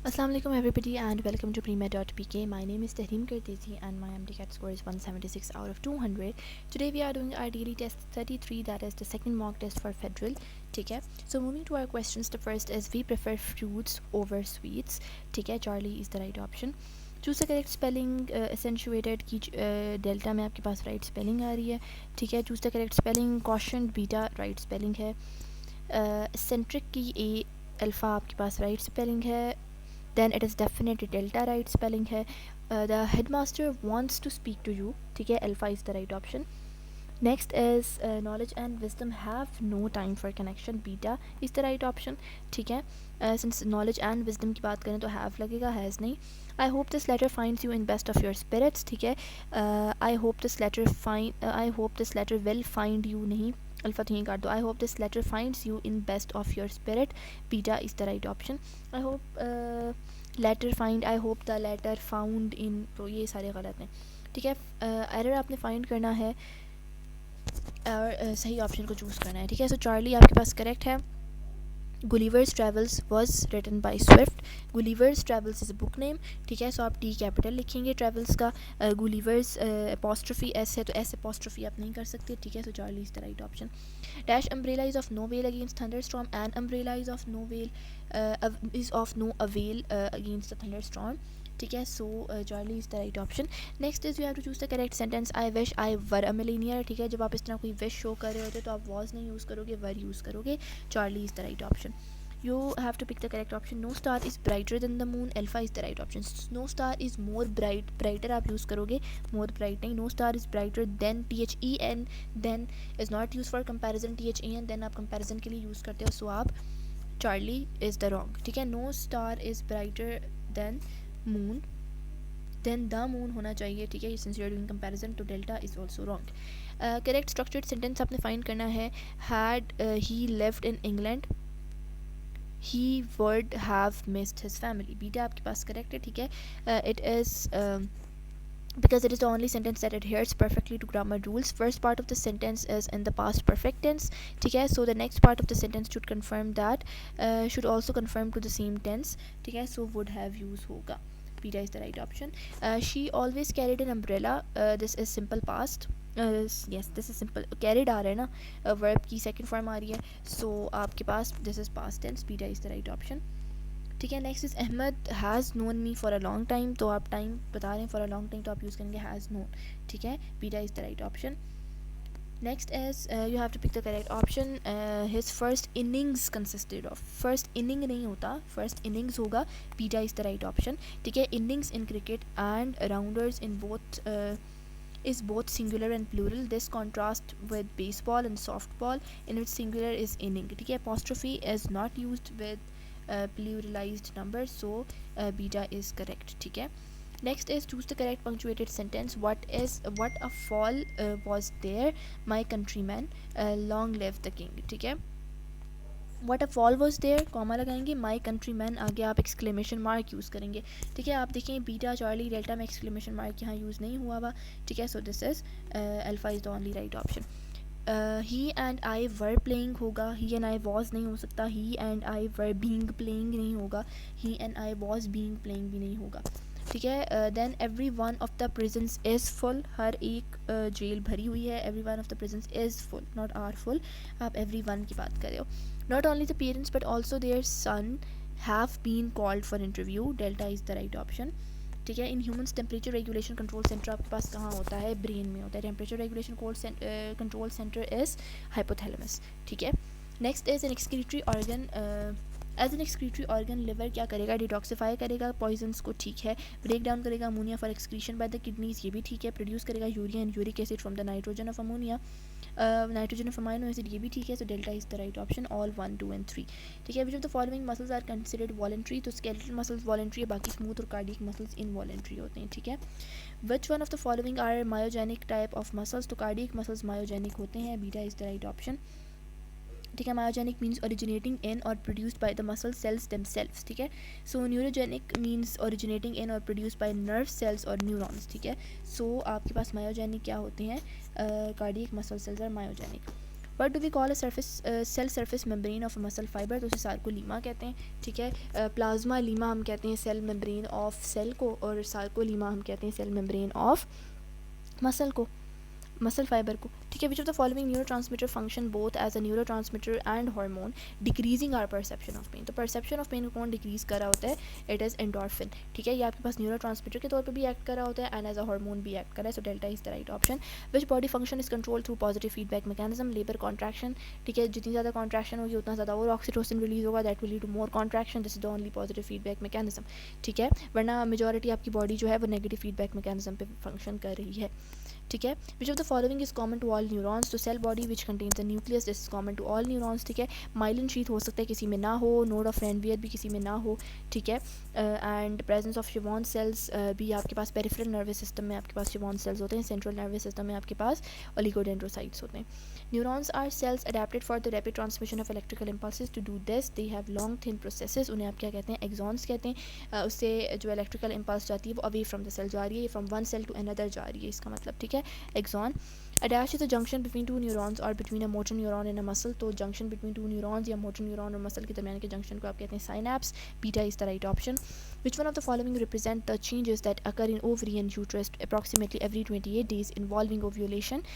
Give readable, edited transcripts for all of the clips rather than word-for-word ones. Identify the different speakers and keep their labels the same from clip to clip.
Speaker 1: Assalamu alaikum everybody and welcome to PreMedPK. My name is Tahreem Kartezi and my MDCAT score is 176 out of 200. Today we are doing our daily test 33, that is the second mock test for federal. ठीक है. So moving to our questions, the first is we prefer fruits over sweets. ठीक है. Charlie is the right option. Choose the correct spelling. Accentuated की delta में आपके पास right spelling आ रही है. ठीक है. Choose the correct spelling. Caution beta right spelling है. Eccentric की a अल्फ़ा आपके पास right spelling है. Then it is definitely delta right spelling है. The headmaster wants to speak to you. ठीक है. Alpha is the right option. Next is knowledge and wisdom have no time for connection. Beta is the right option. ठीक है. Since knowledge and wisdom की बात करें तो have लगेगा, has नहीं. I hope this letter finds you in best of your spirits. ठीक है. I hope this letter will find you नहीं, अल्फ़ा तो यहीं काट दो. I hope this letter finds you in best of your spirit. Beta is the right option. I hope letter find, I hope the letter found in, तो ये सारे गलत हैं. ठीक है. एरर आपने फाइंड करना है और सही ऑप्शन को चूज़ करना है. ठीक है. सो चार्ली आपके पास करेक्ट है. Gulliver's Travels was written by Swift. Gulliver's Travels is a book name. ठीक है. सो आप टी कैपिटल लिखेंगे ट्रेवल्स का. Gulliver's apostrophe s है तो s apostrophe आप नहीं कर सकते. ठीक है. So Charlie is the right option. Dash umbrella is of no avail against thunderstorm. An umbrella is of no avail against the thunderstorm. ठीक है. So Charlie is the right option. Next is you have to choose the correct sentence. I wish I were a millionaire. ठीक है. जब आप इस तरह कोई wish show कर रहे होते तो आप वॉज नहीं यूज़ करोगे, वर यूज़ करोगे. Charlie is the right option. You have to pick the correct option. No star is brighter than the moon. Alpha is the right option. No star is more brighter आप use करोगे, more bright नहीं. No star is brighter than. THEN then is not used for comparison. THEN then आप comparison के लिए use करते हो, so आप Charlie is the wrong. ठीक है. No star is brighter than moon, then the moon होना चाहिए. ठीक है. Since you are doing comparison to delta is also wrong. Correct structured sentence आपने find करना है. Had he lived in England, he would have missed his family. Beta आपके पास correct है. ठीक है. It is because it is the only sentence that adheres perfectly to grammar rules. First part of the sentence is in the past perfect tense. ठीक है. So the next part of the sentence should confirm that, should also confirm to the same tense. ठीक है. So would have use होगा. Beta is the right option. She always carried an umbrella. This is simple past. Yes, this is simple. Carried आ रहा है ना, verb की second form आ रही है. So आपके पास this is past tense. Beta is the right option. ठीक है. Next is Ahmed has known me for a long time. तो आप टाइम बता रहे हैं फॉर अ लॉन्ग टाइम तो आप यूज़ करेंगे हैज़ नोन. ठीक है. Beta is the right option. Next is you have to pick the correct option. His first innings consisted of. First inning नहीं होता, फर्स्ट इनिंग्स होगा. Beta is the right option. ठीक है. Innings in cricket and rounders in both is both singular and plural. This contrast with baseball and softball in which singular is inning. ठीक है. Apostrophe is not used with pluralized numbers, so beta is correct. ठीक है. Next is choose the correct punctuated sentence. What a fall was there, my countrymen, long live the king. ठीक है. What a fall was there, comma लगाएंगे. My country man आगे आप exclamation mark use करेंगे. ठीक है. आप देखें बीटा चार्ली डेल्टा में एक्सक्लेमेशन मार्क यहाँ यूज़ नहीं हुआ हुआ. ठीक है. So this is alpha is the only right option. He and I were playing होगा. ही एंड आई वॉज नहीं हो सकता. He and I were being playing नहीं होगा. He and I was being playing भी नहीं होगा. ठीक है. Then every one of the prisons is full. हर एक जेल भरी हुई है. Every one of the prisons is full, not are full. आप एवरी वन की बात कर रहे हो. Not only the parents but also their son have been called for interview. Delta is the right option. ठीक है. In humans temperature regulation control centre आपके पास कहाँ होता है? ब्रेन में होता है. Temperature regulation control centre is hypothalamus. ठीक है. Next is an excretory organ. As an excretory organ liver क्या करेगा? डिटॉक्सीफाई करेगा पॉइजन्स को. ठीक है. ब्रेक डाउन करेगा ammonia for excretion by the kidneys. ये भी ठीक है. प्रोड्यूस करेगा urea and uric acid from the nitrogen of ammonia. Nitrogen of amino acid. ये भी ठीक है. So delta is the right option. All 1, 2 and 3. ठीक है. Which of the following muscles are considered voluntary. तो स्केलेटल मसल्स वॉलेंट्री है, बाकी smooth और कार्डियक मसल्स इनवॉलेंट्री होते हैं. ठीक है. Which one of the following are myogenic type of muscles. तो कार्डियक मसल्स मायोजेनिक होते हैं. Beta is the right option. ठीक है. मायोजेनिक मीन्स ओरिजिनेटिंग इन और produced by the muscle cells themselves. ठीक है. So neurogenic means originating in और produced by nerve cells और न्यूरॉन्स. ठीक है. सो आपके पास मायोजेनिक क्या होते हैं? Cardiac muscle cells are myogenic. What do we call a cell surface membrane of a muscle fibre, तो उसे सार्कोलीमा कहते हैं, ठीक है। प्लाज्मा लीमा हम कहते हैं सेल मेम्ब्रेन ऑफ सेल को, और सार्कोलीमा हम कहते हैं सेल मेम्ब्रेन ऑफ मसल को, मसल फाइबर को, ठीक है। Which of the following neurotransmitter function both as a neurotransmitter and hormone decreasing our perception of pain, तो परसेप्शन ऑफ पेन को कौन डिक्रीज कर रहा होता है, इट इज़ एंडोर्फिन, ठीक है। ये आपके पास न्यूरो ट्रांसमीटर के तौर पर भी एक्ट कर रहा होता है एंड एज अ हार्मोन भी एक्ट कर रहा है, so delta is the right option. Which body function is control through positive feedback mechanism, labour contraction, ठीक है। जितनी ज़्यादा कॉन्ट्रैक्शन होगी उतना ज़्यादा और ऑक्सीटोसिन रिलीज होगा, that will lead to more contraction, this is the only positive feedback mechanism, ठीक है। वरना मेजॉरिटी आपकी बॉडी जो है वो नेगेटिव फीडबैक मैकेनिज्म पे फंक्शन कर रही है, ठीक है। Which of the following is common to all neurons, तो cell body which contains the nucleus, this is common to all neurons, ठीक है। माइलिन शीथ हो सकता है किसी में ना हो, नोड ऑफ रेनवियर भी किसी में ना हो, ठीक है। एंड प्रेजेंस ऑफ शिवॉन सेल्स भी आपके पास पेरिफेरल नर्वस सिस्टम में आपके पास शिवॉन सेल्स होते हैं, सेंट्रल नर्वस सिस्टम में आपके पास ओलिगोडेंड्रोसाइट्स होते हैं। Neurons are cells adapted for the rapid transmission of electrical impulses, to do this they have long thin processes, उन्हें आप क्या कहते हैं, एक्सॉन्स कहते हैं। उससे जो इलेक्ट्रिकल इम्पल्स जाती है वो अवे फ्रॉम द सेल जा रही है, from one cell to another जा रही है, इसका मतलब, ठीक है, axon. A dash is a junction between two neurons or between a motor neuron and a muscle, तो junction between two neurons या motor neuron और muscle के दरमियान के junction को आप कहते हैं synapse, beta is the right option. Which one of the following represent the changes that occur in ovary and uterus approximately every 28 days involving ovulation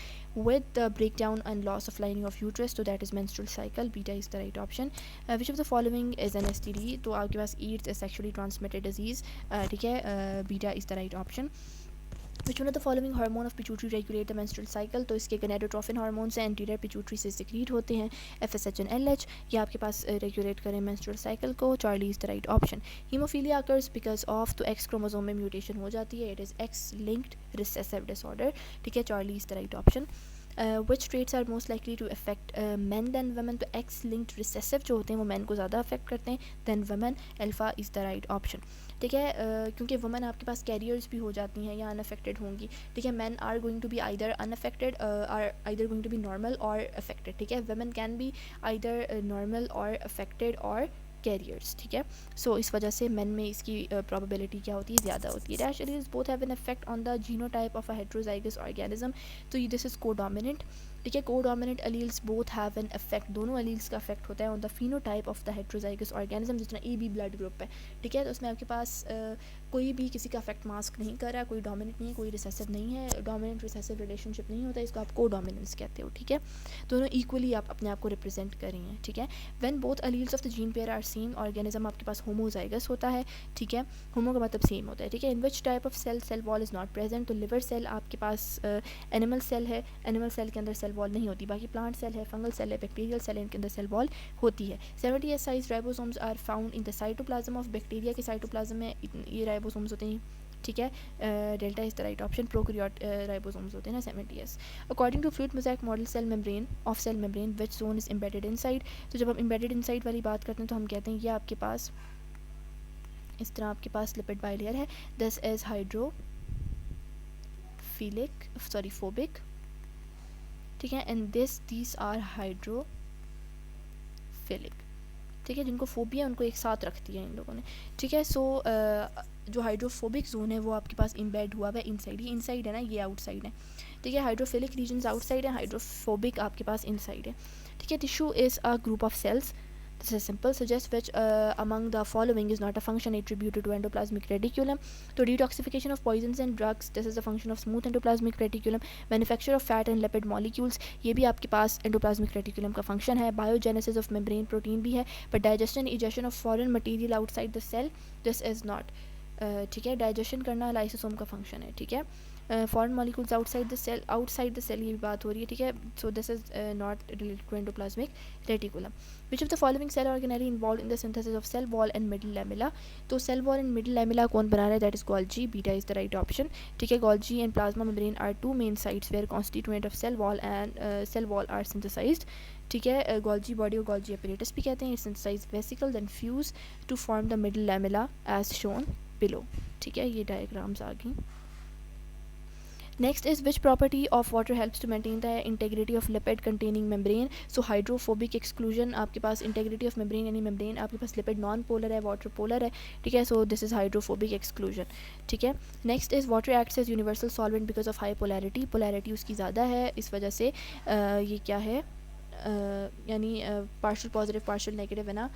Speaker 1: with the breakdown and loss of lining of uterus, so that is menstrual cycle, beta is the right option. Which of the following is an STD, तो आपके पास AIDS is sexually transmitted disease, ठीक है, beta is the right option. Which one of the following hormone of pituitary regulate the menstrual cycle, तो इसके gonadotrophin hormones से anterior pituitary से secrete होते हैं, FSH and LH, ये आपके पास regulate करें menstrual cycle को, Charlie is the right option. Hemophilia occurs because of, तो X chromosome में mutation हो जाती है, it is X-linked recessive disorder, ठीक है, Charlie is the right option. Which traits are most likely to affect men than women, तो X-linked recessive जो होते हैं वो men को ज़्यादा affect करते हैं than women, alpha is the right option, ठीक है। क्योंकि वुमेन आपके पास कैरियर्स भी हो जाती हैं या अनअफेक्टेड होंगी, ठीक है। Man are going to be either unaffected or either going to be normal और अफेक्टेड, ठीक है। Women can be either normal और अफेक्टेड और कैरियर्स, ठीक है। सो इस वजह से मेन में इसकी प्रोबेबिलिटी क्या होती है, ज़्यादा होती है। Dash alleles both have an effect on the genotype of a heterozygous organism, तो दिस इज कोडोमिनेंट, ठीक है। Codominant alleles both have an effect, दोनों एलील्स का इफेक्ट होता है on the phenotype of the heterozygous organism, जितना A B blood group है, ठीक है। तो उसमें आपके पास कोई भी किसी का इफेक्ट मास्क नहीं कर रहा, कोई डोमिनेंट नहीं है, कोई रिसेसिव नहीं है, डोमिनेंट रिसेसिव रिलेशनशिप नहीं होता, इसको आप कोडोमिनेंस कहते हो, ठीक है। दोनों इक्वली आप अपने आप को रिप्रेजेंट कर रही हैं, ठीक है। When both alleles of the gene pair are same organism आपके पास होमोजाइगस होता है, ठीक है। होमो का मतलब सेम होता है, ठीक है। In which type of cell wall is not present, तो लिवर सेल आपके पास एनिमल सेल है, एनिमल सेल के अंदर सेल वॉल नहीं होती, बाकी प्लांट सेल है, फंगल सेल है, बैक्टीरियल सेल है, इनके अंदर सेल वॉल होती है। 70 size ribosomes are found in the cytoplasm of bacteria के साइटोप्लाज्म में ये राइबोसोम्स होते हैं, ठीक है। Delta is the right option, prokaryote ribosomes होते हैं ना 70s। According to fluid mosaic model cell membrane of cell membrane which zone is embedded inside, तो जब हम एम्बेडेड इनसाइड वाली बात करते हैं तो हम कहते हैं ये आपके पास इस तरह आपके पास लिपिड बाइलेयर है, दिस इज फोबिक, ठीक है, एंड दीज आर हाइड्रोफिलिक, ठीक है। जिनको फोबिया उनको एक साथ रखती है इन लोगों ने, ठीक है। सो जो हाइड्रोफोबिक जोन है वो आपके पास इम्बेड हुआ है इनसाइड, ये इनसाइड है ना, ये आउटसाइड है, ठीक है। हाइड्रोफिलिक रीजन्स आउटसाइड है, हाइड्रोफोबिक आपके पास इनसाइड है, ठीक है। Tissue is a group of cells, this is simple, suggest which among the following is not a function attributed to endoplasmic reticulum, so detoxification of poisons and drugs, this is a function of smooth endoplasmic reticulum, manufacture of fat and lipid molecules, ये भी आपके पास endoplasmic reticulum का function है, biogenesis of membrane protein भी है, but digestion egestion of foreign material outside the cell, this is not, ठीक है। Digestion करना लाइसोसोम का फंक्शन है, ठीक है। Foreign molecules outside the cell ये भी बात हो रही है, ठीक है। So this is not related to endoplasmic reticulum. Which of the following cell organelle involve in the synthesis of cell wall and middle lamella, तो cell wall and middle lamella कौन बना रहा है, that is Golgi, beta is the right option, ठीक है। Golgi and plasma membrane are two main sites where constituent of cell wall and cell wall are synthesized, ठीक है। Golgi body और Golgi apparatus भी कहते हैं, synthesize vesicle then fuse to form the middle lamella as shown below, ठीक है। ये diagrams आ गई। Next is which property of water helps to maintain the integrity of lipid containing membrane, so hydrophobic exclusion आपके पास integrity of membrane यानी membrane आपके पास लिपिड नॉन पोलर है, वाटर पोलर है, ठीक है। So this is hydrophobic exclusion, ठीक है। Next is water acts as universal solvent because of high polarity, polarity उसकी ज़्यादा है, इस वजह से ये क्या है, यानी पार्शियल पॉजिटिव पार्शियल नेगेटिव है ना,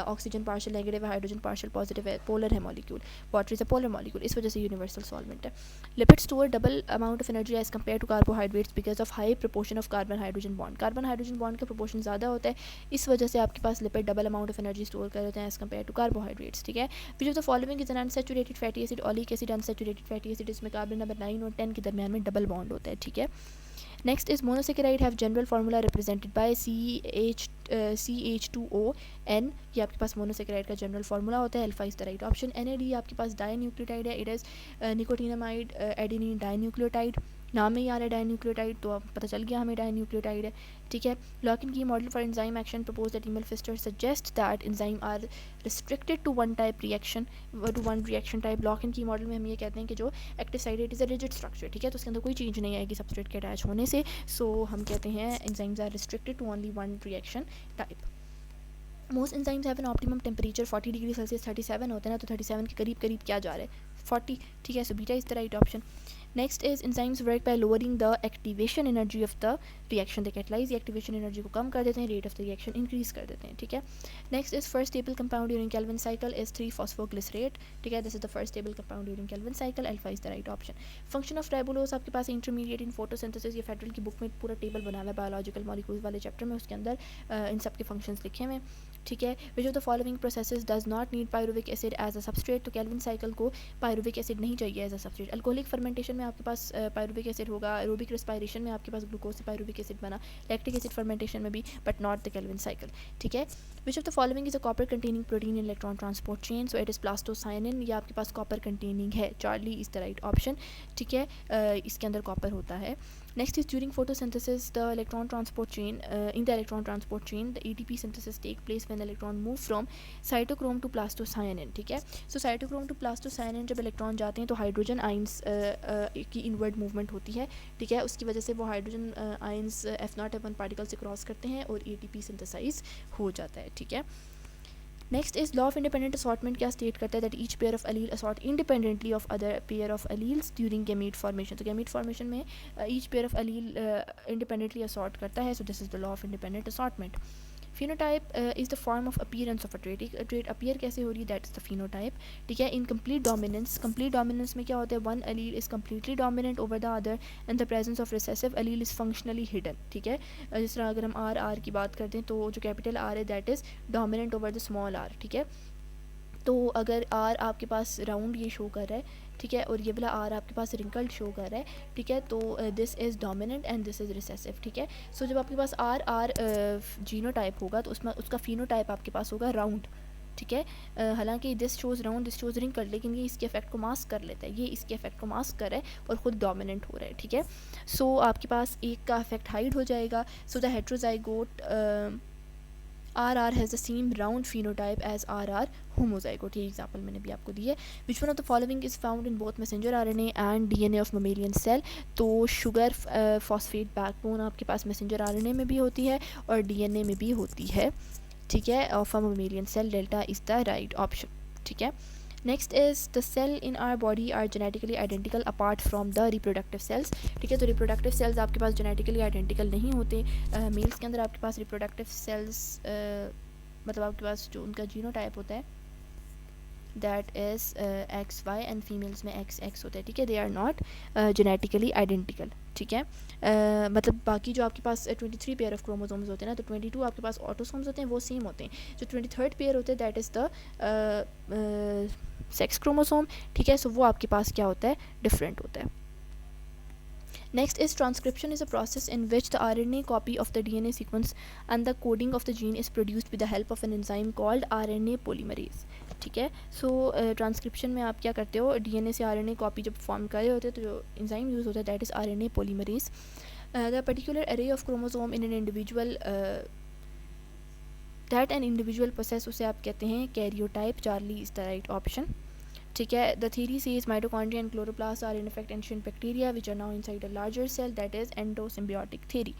Speaker 1: ऑक्सीजन पार्शियल नेगेटिव है, हाइड्रोजन पार्शियल पॉजिटिव है, पोलर है molecule, water is a polar molecule, इस वजह से यूनिवर्सल सॉल्वेंट है। Lipid store double amount of energy as compare to carbohydrates because of high proportion of carbon hydrogen bond. Carbon hydrogen bond का proportion ज़्यादा होता है, इस वजह से आपके पास lipid double amount of energy store कर देते हैं एज कम्पेयर टू कार्बोहाइड्रेट्स, ठीक है। Which of the following is an unsaturated fatty acid, oleic acid unsaturated fatty acid, इसमें कार्बन नंबर 9 और 10 के दरमियान में डबल बॉन्ड होता है, ठीक है। Next is monosaccharide have general formula represented by CH2ON, ये आपके पास मोनोसेकेराइड का जनरल फार्मूला होता है, alpha is the right option. NAD आपके पास डाइन्यूक्लियोटाइड है, it is nicotinamide adenine dinucleotide, नाम में ही आ रहा है डाइन्यूक्लियोटाइड, तो अब पता चल गया हमें डाइन्यूक्लियोटाइड है, ठीक है। Lock and key model for enzyme action propose that Emil Fischer suggest that enzyme are restricted to one reaction type. Lock and key model में हम ये कहते हैं कि जो active site it is a rigid structure, ठीक है, तो उसके अंदर कोई चेंज नहीं आएगी सबस्ट्रेट के अटैच होने से, सो हम कहते हैं enzymes are restricted to only one reaction type. Most enzymes have an optimum temperature 40 degree Celsius 37 होते हैं ना, तो 37 के करीब करीब क्या जा रहा है 40, ठीक है, so beta is the right option. Next is enzymes work by lowering the activation energy of the reaction, they catalyse activation energy को कम कर देते हैं, rate of the reaction increase कर देते हैं, ठीक है। Next is first stable compound during Calvin cycle is three phosphoglycerate, ठीक है, this is the first stable compound during Calvin cycle, alpha is the right option. Function of राइबोलोज आपके पास intermediate in photosynthesis, ये federal की बुक में पूरा table बना हुआ है बायोलॉजिकल मॉलिक्यूल्स वाले चैप्टर में, उसके अंदर इन सब के फंक्शंस लिखे हुए हैं, ठीक है। Which of the following processes does not need pyruvic acid as a substrate, तो केल्विन साइकिल को पायरुविक एसिड नहीं चाहिए as a substrate. Alcoholic fermentation में आपके पास पायरुविक एसिड होगा, एरोबिक रेस्पिरेशन में आपके पास ग्लूकोज से पायरुविक एसिड बना, लैक्टिक एसिड फर्मेंटेशन में भी, but not the Calvin cycle, ठीक है। Which of the following is a copper containing protein in electron transport chain, so it is plastocyanin, ये आपके पास कॉपर कंटेनिंग है, Charlie is the right option, ठीक है, इसके अंदर कॉपर होता है। Next is during photosynthesis, the electron transport chain in the electron transport chain, the ATP synthesis take place when the electron move from cytochrome to plastocyanin, ठीक है। So cytochrome to plastocyanin जब electron जाते हैं तो hydrogen ions की inward movement होती है, ठीक है, उसकी वजह से वो हाइड्रोजन आइंस F0F1 पार्टिकल से क्रॉस करते हैं और ATP सिंथेसाइज हो जाता है, ठीक है। Next is law of independent assortment क्या स्टेट करता है that each pair of allele assort independently of other pair of alleles during gamete formation, तो गैमीट फॉर्मेशन में each pair of allele independently assort करता है, so this is the law of independent assortment. Phenotype is the form of appearance of a trait, trait appear कैसे हो रही है, that is the phenotype, ठीक है। In complete dominance में क्या होता है, one Aleel is completely dominant over the other and the presence of recessive Aleel is functionally hidden, ठीक है। जिस तरह अगर हम आर की बात करते हैं तो जो कैपिटल आर है that is dominant over the small R, ठीक है। तो अगर आर आपके पास राउंड ये शो कर रहा है, ठीक है, और ये वाला आर आपके पास रिंकल्ड शो कर रहा है, ठीक है, तो this is dominant and this is recessive, ठीक है। सो जब आपके पास आर जीनोटाइप होगा तो उसमें उसका फिनोटाइप आपके पास होगा राउंड, ठीक है। हालांकि this shows round this shows wrinkled, लेकिन ये इसके इफेक्ट को मास्क कर लेता है, ये इसके इफेक्ट को मास्क कर रहा है और ख़ुद डोमिनेंट हो रहा है, ठीक है। सो आपके पास एक का इफेक्ट हाइड हो जाएगा, so the heterozygote RR has the same round phenotype as RR homozygote, ये एग्जाम्पल मैंने भी आपको दी है। Which one of the following is found in both messenger RNA and DNA of mammalian cell, तो sugar phosphate backbone आपके पास messenger RNA में भी होती है और DNA में भी होती है, ठीक है, of a mammalian cell, delta is the right option, ठीक है। Next is the cell in our body are genetically identical apart from the reproductive cells, ठीक है, तो रिप्रोडक्टिव सेल्स आपके पास जेनेटिकली आइडेंटिकल नहीं होते। मेल्स के अंदर आपके पास रिप्रोडक्टिव सेल्स मतलब आपके पास जो उनका जीनोटाइप होता है that is XY and females में XX होता है, ठीक है, they are not genetically identical, ठीक है। मतलब बाकी जो आपके पास 23 पेयर ऑफ क्रोमोसोम्स होते हैं ना, तो 22 आपके पास ऑटोसोम्स होते हैं, वो सेम होते हैं। जो 23rd पेयर होते हैं that is the sex chromosome, ठीक है, सो वो आपके पास क्या होता है, डिफरेंट होता है। Next is transcription is a process in which the RNA copy of the DNA sequence and the coding of the gene is produced with the help of an enzyme called RNA polymerase, ठीक है। So transcription में आप क्या करते हो, DNA से RNA copy जब form कर रहे होते हैं तो जो एंजाइम यूज़ होता है that is RNA polymerase। The particular array of chromosome in an individual that an individual possess, उसे आप कहते हैं karyotype, Charlie is the right option, ठीक है। The theory says mitochondria and chloroplast are in effect ancient bacteria which are now inside a larger cell, that is endosymbiotic theory.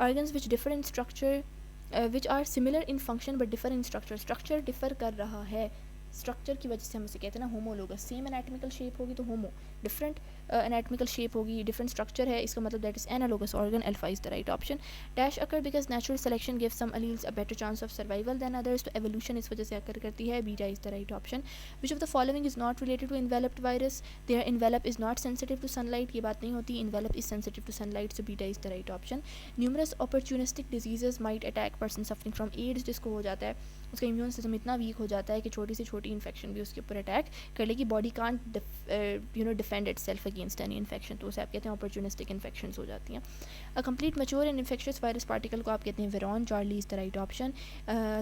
Speaker 1: Organs which differ in structure which are similar in function but differ in structure, structure differ कर रहा है structure की वजह से हम उसे कहते हैं ना होमोलोगस, सेम एनाटॉमिकल शेप होगी तो होमो, डिफरेंट एनाटॉमिकल शेप होगी, डिफरेंट स्ट्रक्चर है, इसका मतलब that is analogous organ, alpha is the right option. Dash occur because natural selection gives some alleles a better chance of survival than others, तो evolution इस वजह से occur करती है, beta is the right option. Which of the following is not related to enveloped virus, their envelope is not sensitive to sunlight, ये बात नहीं होती, envelope is sensitive to sunlight, so beta is the right option. Numerous opportunistic diseases might attack person suffering from AIDS, जिसको हो जाता है उसका immune system इतना वीक हो जाता है कि छोटी से छोटी इन्फेक्शन भी उसके ऊपर अटैक कर लेगी, body can't defend it self against any infection, तो उसे आप कहते हैं अपॉर्चुनिस्टिक इन्फेक्शन हो जाती हैं। A complete mature and infectious virus particle को आप कहते हैं virion, Charlie is the right option.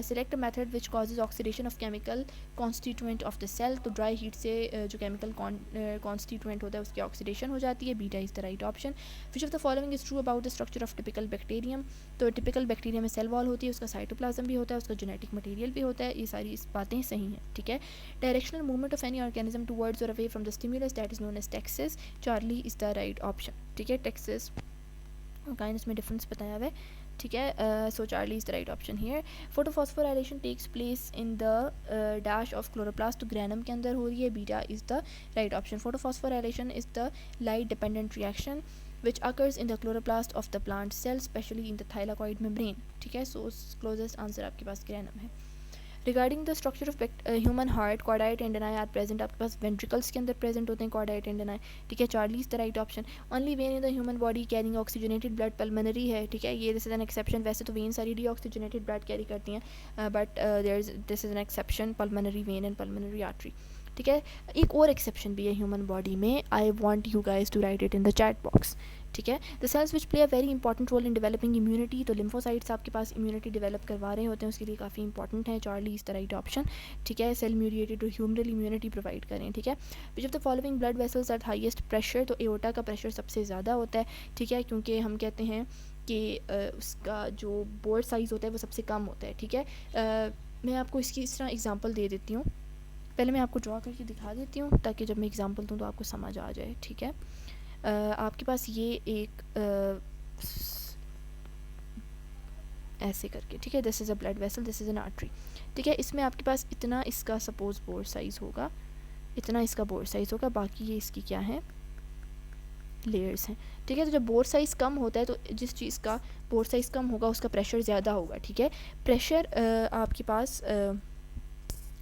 Speaker 1: Select a method which causes oxidation of chemical constituent of the cell, तो ड्राई हीट से जो केमिकल कॉन्स्टिट्यूएंट होता है उसकी ऑक्सीडेशन हो जाती है, beta is the right option. Which of the following is true about the structure of typical bacterium, तो टिपिकल बैक्टीरिया में सेल वॉल होती है, उसका साइटोप्लाज्म भी होता है, उसका जेनेटिक मटेरियल भी होता है, ये सारी बातें सही हैं, ठीक है। Directional movement of any organism towards और away from the stimulus that is known as taxis, Charlie is the right option, ठीक है। टेक्सिस काइंड में डिफरेंस बताया हुआ है, ठीक है, so Charlie is the right option here. Photophosphorylation takes place in the dash of chloroplast, तो granum के अंदर हो रही है, beta is the right option. Photophosphorylation is the light dependent reaction which occurs in the chloroplast of the plant cell, especially in the thylakoid membrane, ठीक है, सो closest answer आपके पास ग्रैनम है। Regarding the structure of human heart, chordae tendineae are present, आपके पास ventricles के अंदर present होते हैं कॉर्डाइट एंडनाई, ठीक है, Charlie is the right option. Only when in the human body carrying oxygenated blood pulmonary है, ठीक है, ये दिस इज एन एक्सेप्शन, वैसे तो वेन सारी डीऑक्सीजनेटेड ब्लड कैरी करती हैं, but this is an exception, pulmonary vein and pulmonary artery, ठीक है। एक और एक्सेप्शन भी है ह्यूमन बॉडी में, I want you guys to write it in the chat box, ठीक है। The cells which play a very important role in developing immunity, तो लिम्फोसाइट्स आपके पास इम्यूनिटी डेवलप करवा रहे होते हैं, उसके लिए काफ़ी इंपॉर्टेंट है, Charlie is the right option, ठीक है। सेल म्यूरिएटेड और ह्यूमरल इम्यूनिटी प्रोवाइड करें, ठीक है। Which of the following blood vessels eight highest pressure, तो एओर्टा का प्रेशर सबसे ज़्यादा होता है, ठीक है, क्योंकि हम कहते हैं कि उसका जो बोर साइज़ होता है वो सबसे कम होता है, ठीक है। मैं आपको इसकी इस तरह एग्जाम्पल दे देती हूँ, पहले मैं आपको ड्रॉ करके दिखा देती हूँ ताकि जब मैं एग्जांपल दूँ तो आपको समझ आ जाए, ठीक है। आपके पास ये एक ऐसे करके, ठीक है, this is a blood vessel, this is an artery, ठीक है, इसमें आपके पास इतना इसका सपोज बोर साइज़ होगा, इतना इसका बोर साइज़ होगा, बाकी ये इसकी क्या है लेयर्स हैं, ठीक है। तो जब बोर साइज़ कम होता है तो जिस चीज़ का बोर साइज़ कम होगा उसका प्रेशर ज़्यादा होगा, ठीक है। प्रेशर आपके पास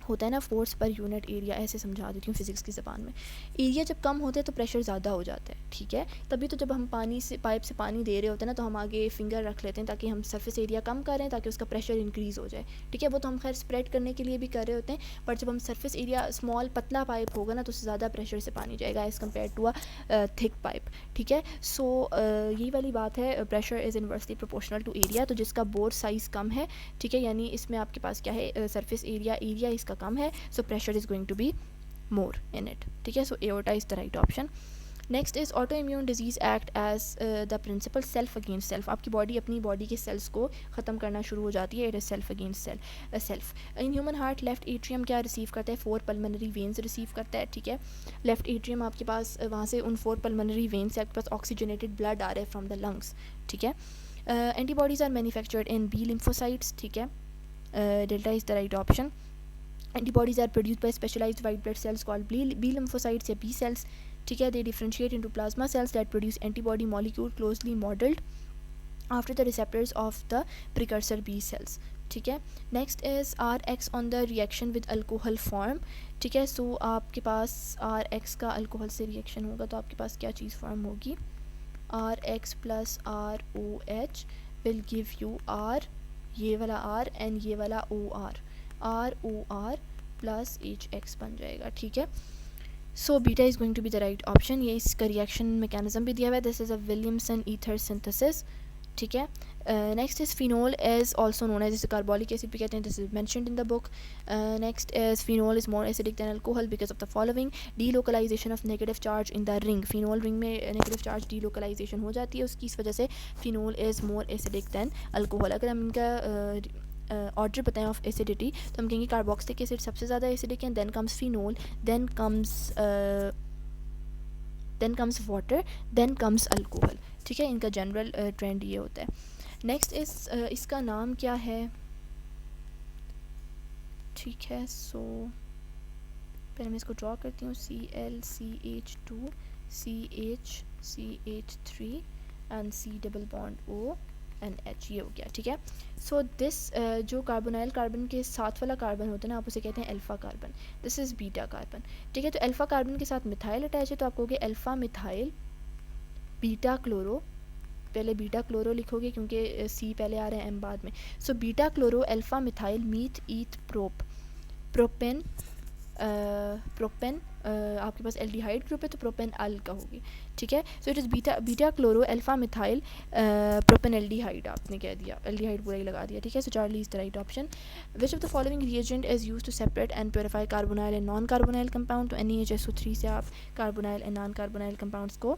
Speaker 1: होता है ना फोर्स पर यूनिट एरिया, ऐसे समझा देती हूँ फिज़िक्स की ज़बान में, एरिया जब कम होता है तो प्रेशर ज़्यादा हो जाता है, ठीक है। तभी तो जब हम पानी से पाइप से पानी दे रहे होते हैं ना तो हम आगे फिंगर रख लेते हैं ताकि हम सरफेस एरिया कम करें ताकि उसका प्रेशर इंक्रीज़ हो जाए, ठीक है। वो तो हम खैर स्प्रेड करने के लिए भी कर रहे होते हैं, पर जब हम सरफेस एरिया स्मॉल पतला पाइप होगा ना तो उससे ज़्यादा प्रेशर से पानी जाएगा as compared to a thick pipe, ठीक है। सो यही वाली बात है, pressure is inversely proportional to area, तो जिसका बोर साइज़ कम है, ठीक है, यानी इसमें आपके पास क्या है सरफेस एरिया इसका कम है, so pressure is going to be more in it, ठीक है। so aorta is the right option. Next is autoimmune disease act as the principle self against self, आपकी बॉडी अपनी बॉडी के सेल्स को ख़त्म करना शुरू हो जाती है, it is self against self. In human heart left atrium क्या रिसीव करता है, 4 पल्मोनरी वेन्स रिसीव करता है, ठीक है। लेफ्ट एट्रियम आपके पास वहाँ से उन 4 पल्मोनरी वेन्स से आपके पास ऑक्सीजनेटेड ब्लड आ रहा है फ्रॉम द लंग्स, ठीक है। Antibodies are manufactured in B lymphocytes, ठीक है, delta is the right option. Antibodies are produced by specialized white blood cells called B lymphocytes या B cells, ठीक है। They differentiate into plasma cells that produce antibody molecule closely modeled after the receptors of the precursor B cells, ठीक है। Next is RX on the reaction with alcohol form, ठीक है। So आपके पास RX का alcohol से reaction होगा तो आपके पास क्या चीज़ फॉर्म होगी, RX plus ROH will give you R, ये वाला R एंड ये वाला OR, ROR प्लस HX बन जाएगा, ठीक है। So beta is going to be the right option, ये इसका रिएक्शन मैकेनिज्म भी दिया हुआ है, this is a Williamson ether synthesis, ठीक है। Next is phenol is also known as, जिसे कार्बोलिक एसिड भी कहते हैं, this is mentioned in the book. Next is phenol is more acidic than alcohol because of the following, delocalization of negative charge in the ring, phenol ring में negative charge delocalization हो जाती है उसकी, इस वजह से phenol is more acidic than alcohol. अगर हम इनका ऑर्डर बताएं ऑफ एसिडिटी तो हम कहेंगे कार्बोक्सिलिक एसिड सबसे ज़्यादा एसिडिक है, then comes phenol, then comes water, then comes alcohol, ठीक है। इनका जनरल ट्रेंड ये होता है। नेक्स्ट इस इसका नाम क्या है, ठीक है। सो पहले मैं इसको ड्रॉ करती हूँ, ClCH2CH3 and C double bond ONH, ये हो गया, ठीक है। सो दिस जो कार्बोनाइल कार्बन के साथ वाला कार्बन होता है ना, आप उसे कहते हैं alpha carbon, this is beta carbon, ठीक है। तो अल्फ़ा कार्बन के साथ मिथाइल अटैच है, तो आप कहोगे अल्फ़ा मिथाइल बीटा क्लोरो, पहले बीटा क्लोरो लिखोगे क्योंकि सी पहले आ रहा है एम बाद में। So beta chloro alpha methyl meth eth propane आपके पास एल्डिहाइड ग्रुप है तो प्रोपेन अल का होगी, ठीक है। सो it is beta chloro alpha methyl propane aldehyde, आपने कह दिया एल्डिहाइड पूरा ही लगा दिया, ठीक है। So Charlie is the right option. Which of the following reagent is use to separate and purify carbonyl and non carbonyl compound, तो NaHSO3 से आप carbonyl and non carbonyl compounds को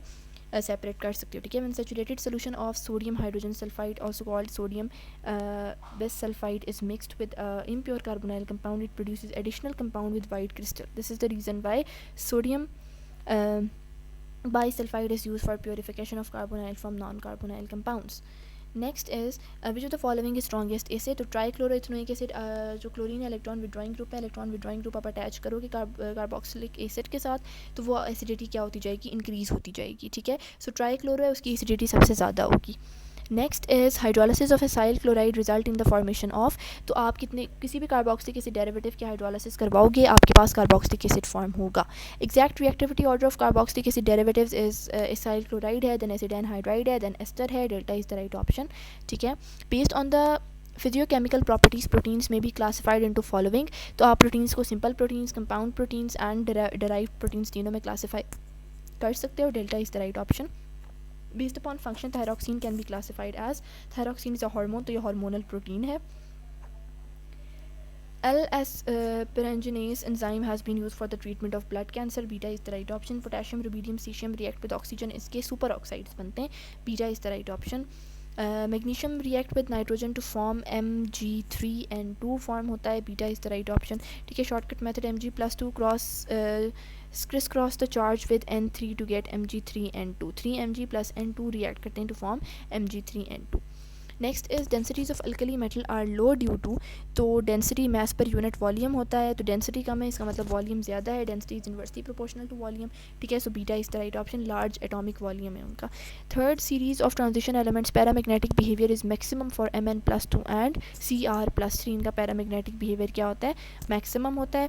Speaker 1: सेपरेट कर सकते हो, ठीक है। When saturated solution of sodium hydrogen sulphide also called sodium bisulphide is mixed with impure carbonyl compound, it produces additional compound with white crystal. This is the reason why sodium bisulfide is used for purification of carbonyl from non-carbonyl compounds. Next is which of the following is strongest acid, तो ट्राईक्लोरोइथेनोइक acid जो chlorine electron withdrawing group है, electron withdrawing group आप attach करोगे carboxylic acid के साथ, तो वो acidity क्या होती जाएगी, इंक्रीज़ होती जाएगी, ठीक है। सो ट्राईक्लोरो है, उसकी एसिडिटी सबसे ज़्यादा होगी। Next is hydrolysis of acyl chloride result in the formation of, तो आप किसी भी कार्बोक्सिलिक एसिड डेरिवेटिव की हाइड्रोलिसिस करवाओगे, आपके पास कार्बोक्सिलिक एसिड फॉर्म होगा। Exact reactivity order of carboxylic acid derivatives is acyl chloride है, देन एसिड एनहाइड्राइड है, देन एस्टर है, delta is the right option, ठीक है। Based on the physiochemical properties proteins में बी क्लासिफाइड इनटू फॉलोइंग, तो आप proteins को simple proteins, compound proteins and derived proteins तीनों में क्लासीफाई कर सकते हो, delta is the right option. Based upon function, thyroxine can be classified as, thyroxine is a hormone, तो ये hormonal protein है। L-asparaginase enzyme has been used for the treatment of blood cancer, beta is the right option। potassium, rubidium, cesium react with oxygen, इसके super oxides बनते हैं, beta is the right option। Magnesium react with nitrogen to form Mg3N2 form होता है, beta is the right option, ठीक है। Shortcut method Mg+2 criss cross the charge with N3 to get Mg3N2, 3 Mg+N2 react करते हैं to form Mg3N2। Next is densities of alkali metal are low due to, तो density mass per unit volume होता है, तो density कम है इसका मतलब volume ज़्यादा है, density is inversely proportional to volume, ठीक है। So beta is the right option, large atomic volume है उनका। Third series of transition elements paramagnetic behaviour is maximum for Mn+2 and Cr+3, इनका पैरामैग्नेटिक बिहेवियर क्या होता है, मैक्सिमम होता है,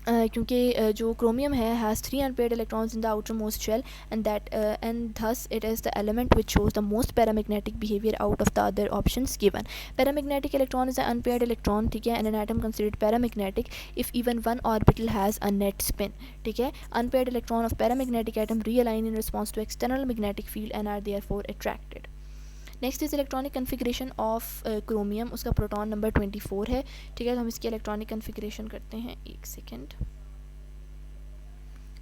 Speaker 1: क्योंकि जो क्रोमियम है has 3 unpaired electrons in the outermost shell and thus it is the element which shows the most paramagnetic behavior out of the other options given. Paramagnetic electron is an unpaired electron, ठीक है, and an atom considered paramagnetic if even one orbital has a net spin, ठीक है। Unpaired electron of paramagnetic atom realign in response to external magnetic field and are therefore attracted. Next is electronic configuration of chromium, उसका proton number 24 है, ठीक है। तो हम इसकी electronic configuration करते हैं, एक second.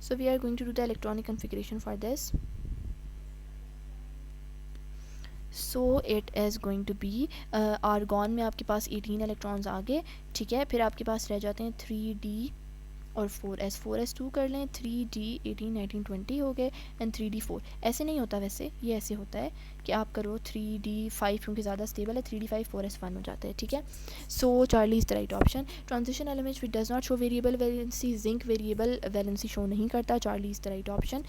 Speaker 1: So we are going to do the electronic configuration for this. So it is going to be argon में आपके पास 18 इलेक्ट्रॉन्स आ गए, ठीक है। फिर आपके पास रह जाते हैं 3D और 4s कर लें, 3D 18 19 20 हो गए एंड 3D 4। ऐसे नहीं होता वैसे, ये ऐसे होता है कि आप करो 3D 5 क्योंकि ज़्यादा स्टेबल है, 3D 5 4s1 हो जाता है, ठीक है। So Charlie is the right option. Transition element which does not show variable valency, zinc variable valency show नहीं करता, Charlie is the right option.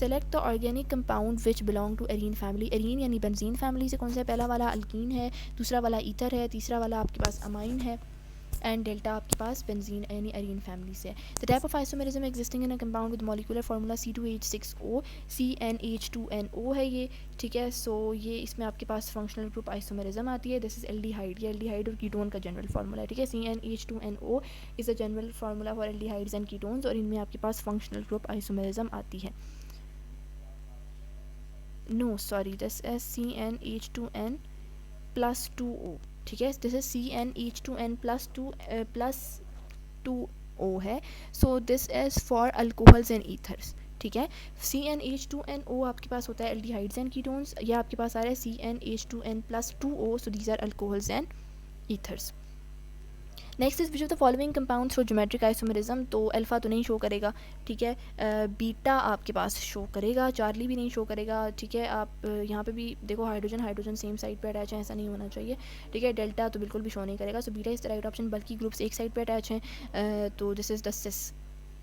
Speaker 1: Select the organic compound which belong to arene family, arene यानी benzene family से कौन सा, पहला वाला alkyne है, दूसरा वाला ईथर है, तीसरा वाला आपके पास अमाइन है, एंड डेल्टा आपके पास बेंजीन यानी अरीन फैमिली से है। The type of isomerism existing in a compound with molecular formula C2H6O, CnH2NO है ये, ठीक है। सो ये इसमें आपके पास फंक्शनल ग्रुप आइसोमेरिज्म आती है, दिस इज एल्डिहाइड, ये एल्डिहाइड और कीटोन का जनरल फार्मूला है, ठीक है। CnH2NO is a general formula for aldehydes and ketones, और इनमें आपके पास फंक्शनल ग्रुप आइसोमेरिज्म आती है। No sorry, this is CnH2n + 2O, ठीक है। दिस इज CnH2n + 2O है, so this is for alcohols and ethers, ठीक है। CnH2NO आपके पास होता है एल्डिहाइड्स एंड कीटोन्स, या आपके पास आ रहा है CnH2n + 2O, so these are alcohols and ethers. Next is which of the following compound through geometric isomerism, तो अल्फा तो नहीं शो करेगा, ठीक है। बीटा आपके पास शो करेगा, चार्ली भी नहीं शो करेगा, ठीक है। आप यहाँ पे भी देखो हाइड्रोजन सेम साइड पे अटैच है, ऐसा नहीं होना चाहिए, ठीक है। डेल्टा तो बिल्कुल भी शो नहीं करेगा, so beta is the right option, बल्कि ग्रुप्स एक साइड पे अटैच हैं, तो this is the cis,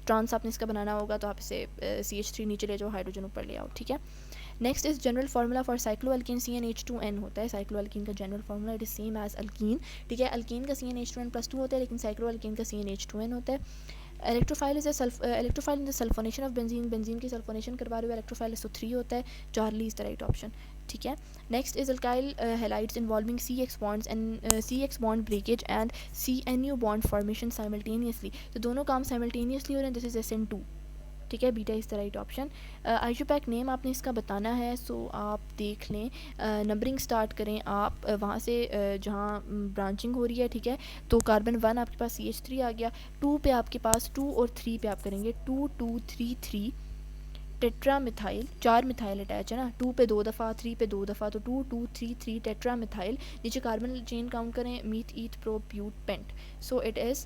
Speaker 1: trans आपने इसका बनाना होगा तो आप इसे CH3 नीचे ले जाओ, हाइड्रोजन ऊपर ले आओ, ठीक है। Next is general formula for cycloalkene CnH2n होता है। साइक्लोअल्कीन का general formula it is same as alkene, ठीक है। अल्कीन का CnH2n+2 होता है, लेकिन साइक्लोअल्कीन का CnH2n होता है। Electrophile is electrophile in the sulphonation of benzene, benzene की सल्फोनेशन करवा रहे हो इलेक्ट्रोफाइल SO3 होता है। Charlie is the right option, ठीक है। Next is alkyl halides involving CX bonds and CX bond breakage and CNU bond formation simultaneously, तो दोनों काम साइमल्टेनियसली हो रहे हैं, दिस इज SN2, ठीक है। Beta is the right option. आइसोपैक नेम आपने इसका बताना है, सो आप देख लें, नंबरिंग स्टार्ट करें आप वहाँ से जहाँ ब्रांचिंग हो रही है, ठीक है। तो कार्बन 1 आपके पास CH3 आ गया, 2 पे आपके पास 2 और 3 पे आप करेंगे 2 2 3 3 टेट्रा मिथाइल, 4 मिथाइल अटैच है ना, 2 पे 2 दफ़ा 3 पे 2 दफ़ा, तो 2 2 3 3 टेट्रा मिथाइल। नीचे कार्बन चेन काउंट करें, meth eth pro but pent, so it is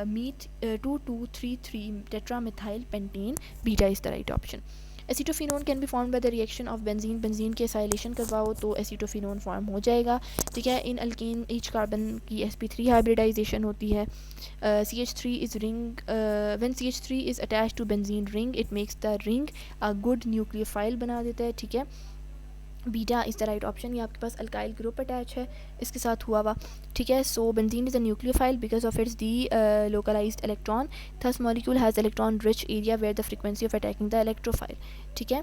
Speaker 1: meth 2 2 3 3 tetra methyl pentane, beta is the right option. Acetophenone can be form by the reaction of benzene, benzene के acylation करवाओ तो acetophenone form हो जाएगा, ठीक है। इन alkyne each carbon की sp3 hybridisation होती है। CH3 is ring, when CH3 is attach to benzene ring it makes the ring a good nucleophile बना देता है, ठीक है। Beta is the right option. ये आपके पास अल्काइल ग्रुप अटैच है इसके साथ हुआ हुआ, ठीक है। So benzene is a nucleophile because of its delocalized electron, thus molecule has electron rich area where the frequency of attacking the electrophile, ठीक है।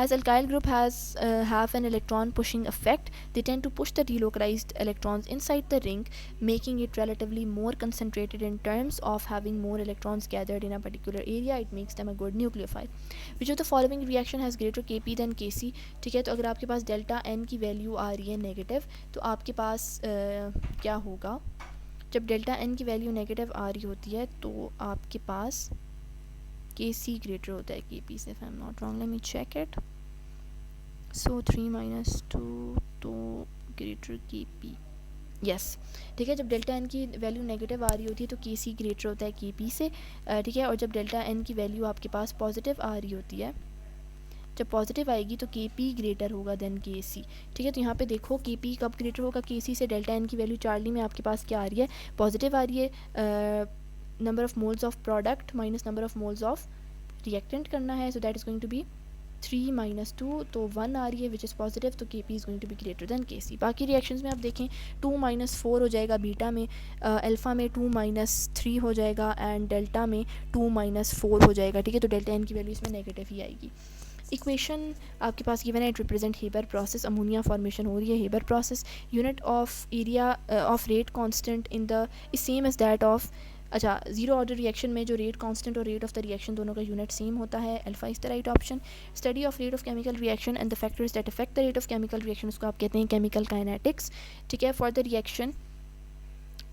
Speaker 1: As alkyl group have an electron pushing effect, they tend to push the delocalized electrons inside the ring, making it relatively more concentrated in terms of having more electrons gathered in a particular area. It makes them a good nucleophile. Which of the following reaction has greater Kp than Kc, ठीक है। तो अगर आपके पास delta n की value आ रही है negative, तो आपके पास क्या होगा, जब डेल्टा एन की वैल्यू नेगेटिव आ रही होती है तो आपके पास Kc ग्रेटर होता है Kp से, if I'm not wrong, let me check it. So 3 - 2 तो ग्रेटर Kp, यस, ठीक है। जब डेल्टा एन की वैल्यू नेगेटिव आ रही होती है तो Kc ग्रेटर होता है Kp से, ठीक है। और जब डेल्टा एन की वैल्यू आपके पास पॉजिटिव आ रही होती है, जब पॉजिटिव आएगी तो Kp ग्रेटर होगा देन Kc, ठीक है। तो यहाँ पे देखो Kp कब ग्रेटर होगा Kc से, डेल्टा एन की वैल्यू चार्ली में आपके पास क्या आ रही है, पॉजिटिव आ रही है, number of moles of product minus number of moles of reactant करना है, so that is going to be 3 - 2, तो 1 आ रही है विच इज़ पॉजिटिव, तो Kp is going to be greater than Kc। बाकी रिएक्शंस में आप देखें 2 - 4 हो जाएगा बीटा में, अल्फ़ा में 2 - 3 हो जाएगा एंड डेल्टा में 2 - 4 हो जाएगा, ठीक है। तो डेल्टा एन की वैल्यू इसमें नेगेटिव ही आएगी। इक्वेशन आपके पास गिवन है, it represent Haber process, ammonia formation हो रही है Haber process. Unit of area of rate constant in the is same as that of, अच्छा, जीरो ऑर्डर रिएक्शन में जो रेट कांस्टेंट और रेट ऑफ द रिएक्शन दोनों का यूनिट सेम होता है, alpha is the right option. Study of rate of chemical reaction and the factors that affect the rate of chemical reaction, उसको आप कहते हैं केमिकल काइनेटिक्स, ठीक है। फॉर द रिएक्शन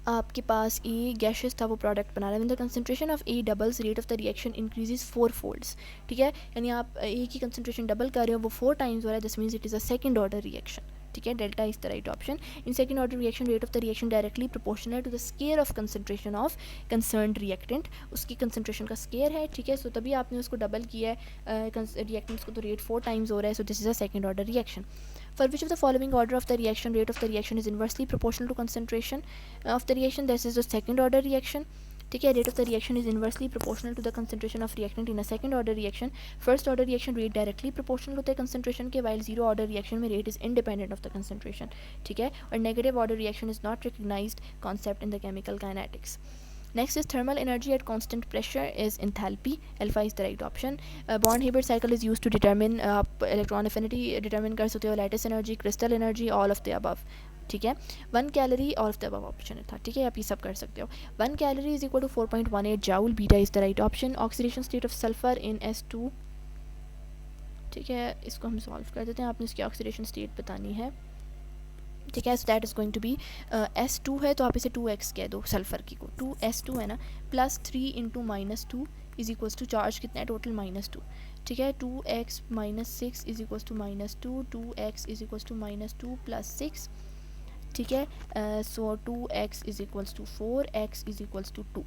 Speaker 1: आपके पास ए गैसेस था, वो प्रोडक्ट बना रहा है, the concentration of A doubles rate of the reaction increases 4 folds, ठीक है। यानी आप ए की कंसंट्रेशन डबल कर रहे हो, वो 4 टाइम्स हो रहा है, this means it is a second order reaction, ठीक है। Delta is the right option. In second order reaction rate of the reaction directly proportional to the square of concentration of concerned reactant, उसकी concentration का square है, ठीक है। सो तभी आपने उसको डबल किया है रिएक्टेंट्स को, तो रेट 4 टाइम्स हो रहा है, so this is a second order reaction. For which of the following order of the reaction rate of the reaction is inversely proportional to concentration of the reaction, this is the second order reaction, ठीक है। rate of the reaction is inversely proportional to the concentration of reactant in a second order reaction. first order reaction rate directly proportional होता है concentration के, while zero order reaction में rate is independent of the concentration, ठीक है। और negative order reaction is not recognized concept in the chemical kinetics. Next is thermal energy at constant pressure is enthalpy, alpha is the right option. Bond Haber cycle is used to determine आप electron affinity determine कर सकते हो, lattice energy, crystal energy, all of the above, ठीक है। 1 calorie all of the above option था, ठीक है। आप ये सब कर सकते हो। 1 calorie is equal to 4.18 joule, beta is the right option. Oxidation state of sulphur in S2, ठीक है, इसको हम सॉल्व कर देते हैं, आपने इसकी ऑक्सीडेशन स्टेट बतानी है, ठीक है। So that is going to be S2 है तो आप इसे 2x कह दो, सल्फ़र की को 2S2 है ना, plus 3 × -2 is equals to charge कितना है टोटल -2, ठीक है। 2x - 6 is equals to -2, 2x is equals to -2 + 6, ठीक है। So 2x is equals to 4, x is equals to 2,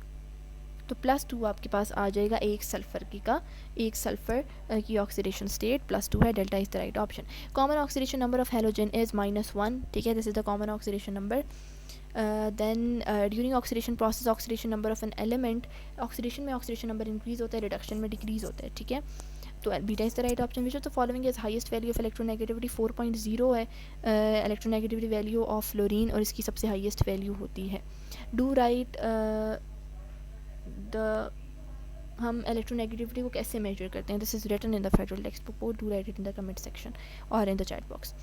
Speaker 1: तो +2 आपके पास आ जाएगा एक सल्फ़र की का, एक सल्फ़र की ऑक्सीडेशन स्टेट +2 है, delta is the right option. Common oxidation number of halogen is -1, ठीक है, this is the common oxidation number. Then during oxidation process oxidation number of an element, oxidation में oxidation number increase होता है, reduction में decrease होता है, ठीक है। तो beta is the right option. Which of the following is highest value of electronegativity 4.0 है इलेक्ट्रोनेगेटिविटी वैल्यू ऑफ फ्लोरीन, और इसकी सबसे हाईएस्ट वैल्यू होती है। डू राइट द हम इलेक्ट्रोनेगेटिविटी को कैसे मेजर करते हैं, this is written in the federal text book, do write it in the comment section और in the chat box.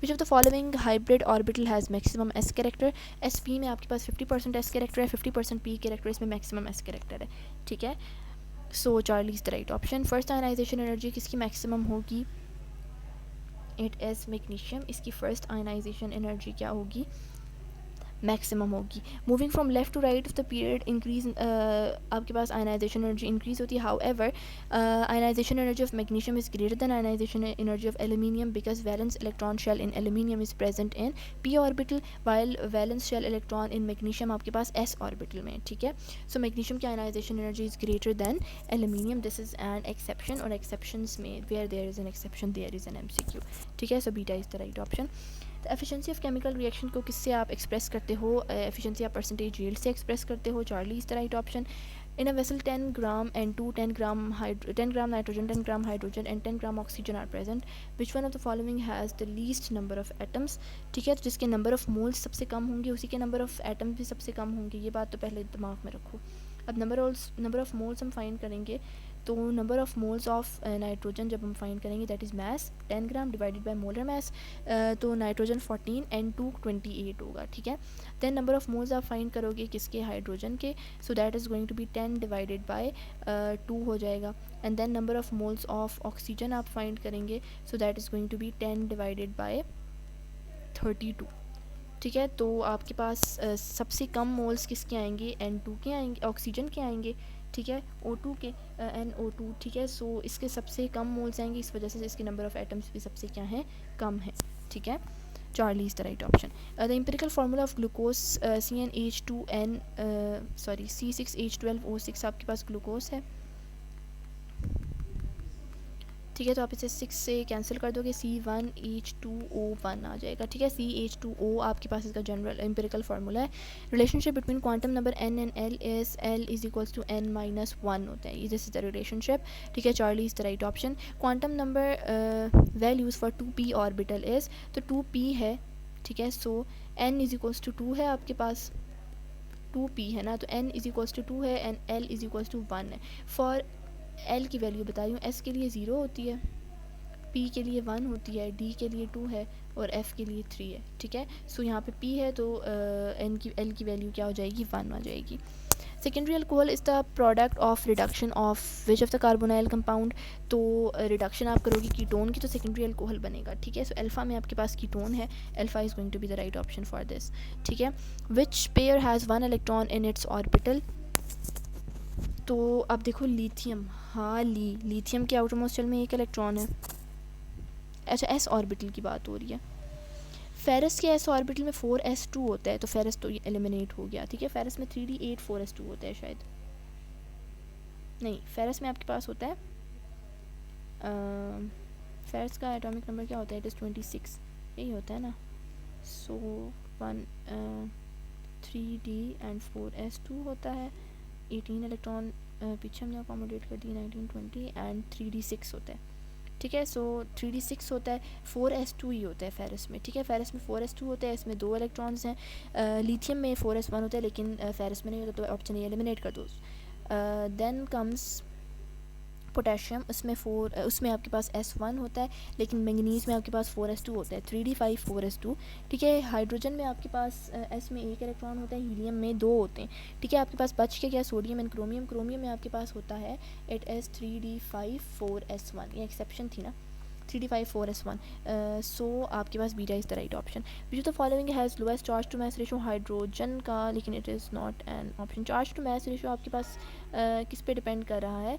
Speaker 1: Which of the following hybrid orbital has maximum S character, S P में आपके पास 50% S character है, 50% P character, इसमें maximum S character है, ठीक है। So Charlie is the right option. First ionization energy किसकी maximum होगी, इट इज़ मैग्नीशियम, इसकी फर्स्ट आयनाइजेशन एनर्जी क्या होगी, मैक्सिमम होगी। Moving from left to right of the period increase, आपके पास आयनाइजेशन एनर्जी इंक्रीज होती है, however ionization energy of magnesium is greater than ionization energy of aluminium because valence electron shell in aluminium is present in P orbital while valence shell electron in magnesium आपके पास S orbital में, ठीक है। सो magnesium की ionization energy is greater than aluminium, this is an exception, और exceptions में where there is an exception there is an MCQ, ठीक है। So beta is the right option. Efficiency of chemical reaction को किससे आप express करते हो, efficiency आप परसेंटेज यील्ड से एक्सप्रेस करते हो, Charlie is the right option. In a vessel 10 gram N2, 10 gram nitrogen, 10 gram hydrogen and 10 gram oxygen are present, which one of the following has the least number of atoms, ठीक है। तो जिसके number of moles सबसे कम होंगे उसी के number of atoms भी सबसे कम होंगे, ये बात तो पहले दिमाग में रखो। अब नंबर ऑफ मोल्स हम फाइंड करेंगे, तो number of moles of nitrogen जब हम फाइंड करेंगे that is mass 10 gram divided by molar mass, तो नाइट्रोजन 14 N2 28 होगा, ठीक है। देन नंबर ऑफ मोल्स आप फाइंड करोगे किसके, हाइड्रोजन के, so that is going to be 10 divided by 2 हो जाएगा। And then number of moles of oxygen आप फाइंड करेंगे, सो that is going to be 10 divided by 32, ठीक है। तो आपके पास सबसे कम मोल्स किसके आएंगे, N2 के आएंगे, ऑक्सीजन के आएंगे, ठीक है, O2 के, NO2, ठीक है। सो इसके सबसे कम मोल्स आएंगे, इस वजह से इसके नंबर ऑफ एटम्स भी सबसे क्या है, कम है, ठीक है। Charlie is the right option. The empirical formula of glucose C6H12O6 आपके पास ग्लूकोज है, ठीक है। तो आप इसे 6 से कैंसिल कर दोगे, C1H2O1 आ जाएगा, ठीक है। CH2O आपके पास इसका जनरल एम्पिरिकल फार्मूला है। Relationship between quantum number n and l is l is equals to n-1 होता है, दिस इज द रिलेशनशिप, ठीक है। Charlie is the right option. Quantum number values for 2p orbital is, तो 2p है, ठीक है। So n is equals to 2 है आपके पास, 2p है ना, तो n इज इक्वल्स टू 2 है and l is equals to 1 है। फॉर L की वैल्यू बता रही हूँ, S के लिए 0 होती है, P के लिए 1 होती है, D के लिए 2 है और F के लिए 3 है, ठीक है। सो यहाँ पे P है तो L की वैल्यू क्या हो जाएगी, 1 आ जाएगी। Secondary alcohol is the product of reduction of which of the carbonyl compound, तो रिडक्शन आप करोगे कीटोन की तो सेकेंडरी अल्कोहल बनेगा, ठीक है। सो अल्फ़ा में आपके पास कीटोन है, alpha is going to be the right option for this, ठीक है। Which pair has 1 electron in its orbital, तो अब देखो लिथियम, हाँ लिथियम के आउटर मोस्ट शेल में 1 इलेक्ट्रॉन है, अच्छा एस ऑर्बिटल की बात हो रही है। फेरस के एस ऑर्बिटल में 4s2 होता है, तो फेरस तो ये एलिमिनेट हो गया, ठीक है। फेरस में 3d8 4s2 होता है शायद, नहीं फेरस में आपके पास होता है, फेरस का एटॉमिक नंबर क्या होता है, इट इज़ 26, यही होता है ना। सो 3d एंड 4s2 होता है, 18 इलेक्ट्रॉन पीछे हमने अकोमोडेट कर दी, 19 20 एंड 3d6 होता है, ठीक है। सो 3d6 होता है, 4s2 ही होता है फेरस में, ठीक है। फेरस में 4s2 होता है, इसमें 2 इलेक्ट्रॉन्स हैं। लिथियम में 4s1 होता है लेकिन फेरस में नहीं होता, तो ऑप्शन ये एलिमिनेट कर दो। देन कम्स पोटेशियम, उसमें आपके पास S1 होता है, लेकिन मैंगनीज़ में आपके पास 4s2 होता है, 3d5 4s2, ठीक है। हाइड्रोजन में आपके पास S में 1 इलेक्ट्रॉन होता है, हीलियम में 2 होते हैं, ठीक है। आपके पास बच के क्या, सोडियम एंड क्रोमियम, क्रोमियम में आपके पास होता है इट एस 3d5 4s1, ये एक्सेप्शन थी ना, 3d5 4s1, सो आपके पास beta is the right option. Which the following has lowest charge to mass ratio, hydrogen का, लेकिन it is not an option. Charge to mass ratio आपके पास किस पे डिपेंड कर रहा है,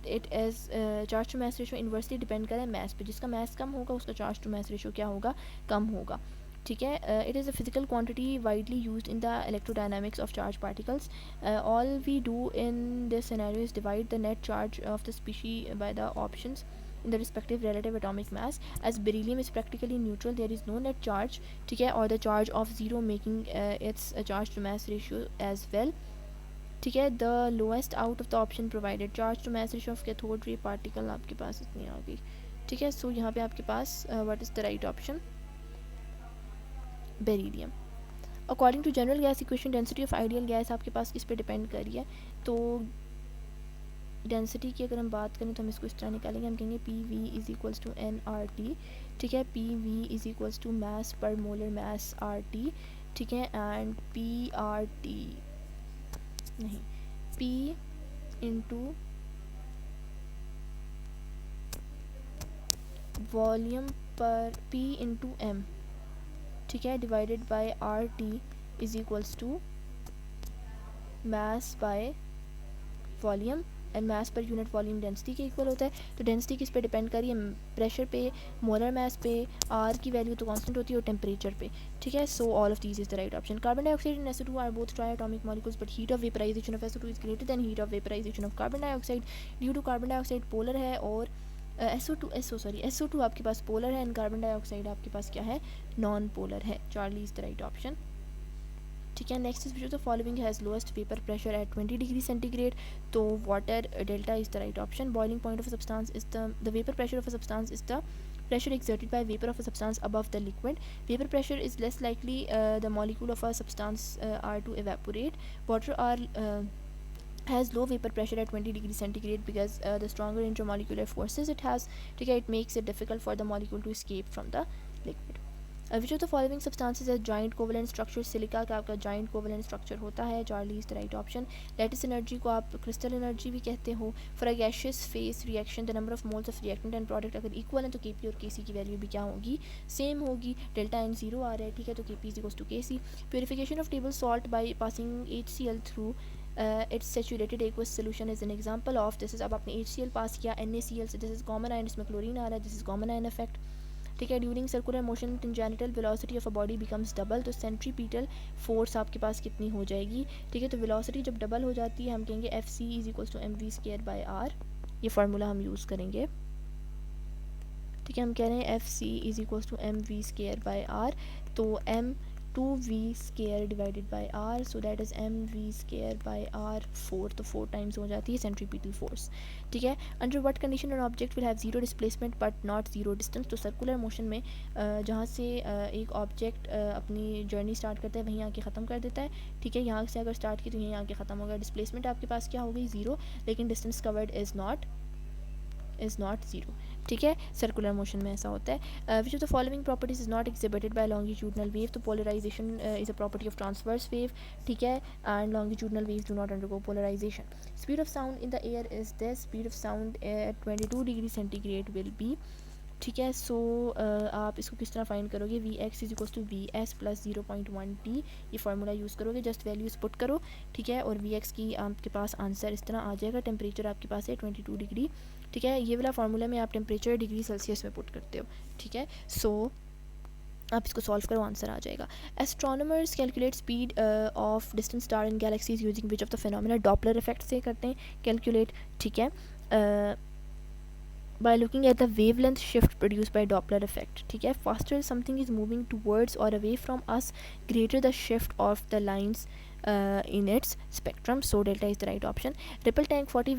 Speaker 1: it is charge to mass ratio inversely depend कर रहा है मैस पे, जिसका मैस कम होगा उसका चार्ज टू मैस रेशो क्या होगा, कम होगा, ठीक है। It is a physical quantity widely used in the electrodynamics of charge particles, all we do in this scenario is divide the net charge of the species by the options, in the respective relative atomic mass. As beryllium is practically neutral, there is no net charge, ठीक है, or the charge of zero, making its charge to mass ratio as well, ठीक है. The lowest out of the option provided, charge to mass ratio of cathode ray particle आपके पास इतनी आ गई, ठीक है. सो यहाँ पे आपके पास what is the right option, beryllium. According to general gas equation, density of ideal gas आपके पास किस पे डिपेंड कर रही है. तो डेंसिटी की अगर हम बात करें तो हम इसको इस तरह निकालेंगे, हम कहेंगे P V is equals to N R T, ठीक है. P V is equals to mass पर मोलर मास आर टी, ठीक है. एंड पी आर टी नहीं, P इंटू वॉल्यूम पर P इंटू M, ठीक है, divided by R T is equals to mass by volume, and mass पर unit volume density के equal होता है. तो डेंसिटी किस पे डिपेंड कर रही है, प्रेशर पे, मोलर मास पे, आर की वैल्यू तो कांस्टेंट होती है, और टेम्परेचर पे, ठीक है. So all of these is the right option. Carbon dioxide and SO2 are both triatomic molecules, but heat of vaporization of SO2 is greater than heat of vaporization of carbon dioxide, due to carbon dioxide polar है, और SO2 आपके पास polar है, and carbon dioxide आपके पास क्या है, non polar है. Charlie is the right option, ठीक है. Next is which of the following has lowest vapour pressure at 20 degree centigrade. तो water delta is the right option. Boiling point of a substance is the vapour pressure of a substance is the pressure exerted by vapor of a substance above the liquid. Vapor pressure is less likely the molecule of a substance are to evaporate. Water has low vapor pressure at 20 degree centigrade because the stronger intermolecular forces it has, okay, it makes it difficult for the molecule to escape from the liquid. Which of the following substances has giant covalent structure. Silica का आपका giant covalent structure होता है. Charlie is the right option. Lattice energy को आप crystal energy भी कहते हो. For a gaseous face reaction the number of moles of reactant and product अगर इक्वल है तो केपी और केसी की वैल्यू भी क्या होगी, सेम होगी. डेल्टा एन जीरो आ रहा है, ठीक है, तो KP is equals to KC. Purification of table salt by passing HCl through its saturated aqueous solution is an example of this. Is अब आपने HCl पास किया NaCl से, दिस इज कॉमन आयन, इसमें क्लोरीन आ रहा है, this is common ion effect, ठीक है. During circular motion tangential velocity of a body becomes double, तो सेंट्रीपीटल फोर्स आपके पास कितनी हो जाएगी, ठीक है. तो वेलोसिटी जब डबल हो जाती है हम कहेंगे FC is equals to mv²/r. ये फार्मूला हम यूज़ करेंगे, ठीक है. हम कह रहे हैं FC is equals to mv²/r. तो m2v² divided by r, so that is mv²/r 4, तो 4 टाइम्स हो जाती है सेंट्रीपीटल फोर्स, ठीक है. Under what condition an object will have zero displacement but not zero distance. तो सर्कुलर मोशन में जहाँ से एक ऑब्जेक्ट अपनी जर्नी स्टार्ट करता है वहीं आके ख़त्म कर देता है, ठीक है. यहाँ से अगर स्टार्ट की तो यहीं आके ख़त्म होगा. डिस्प्लेसमेंट आपके पास क्या हो गई, ज़ीरो, लेकिन distance covered is not zero, ठीक है. सर्कुलर मोशन में ऐसा होता है. Which of the following properties is not exhibited by longitudinal wave. तो polarisation is a property of transverse wave, ठीक है, and longitudinal waves do not undergo polarisation. Speed of sound in the air is this. Speed of sound at 22 degree centigrade will be, ठीक है. So आप इसको किस तरह find करोगे, Vx is equals to Vs plus 0.1t. ये formula use करोगे, just values put करो, ठीक है, और Vx की आपके पास आंसर इस तरह आ जाएगा. टेम्परेचर आपके पास है 22 डिग्री, ठीक है. ये वाला फार्मूला में आप टेम्परेचर डिग्री सेल्सियस में पुट करते हो, ठीक है. सो आप इसको सॉल्व करो, आंसर आ जाएगा. Astronomers calculate speed of distant star in galaxies using which of the phenomena. Doppler effect से करते हैं कैलकुलेट, ठीक है, by looking at the wavelength shift produced by Doppler effect, ठीक है. faster something is moving towards or away from us, greater the shift of the lines in its spectrum, so delta is the right option. Ripple tank 40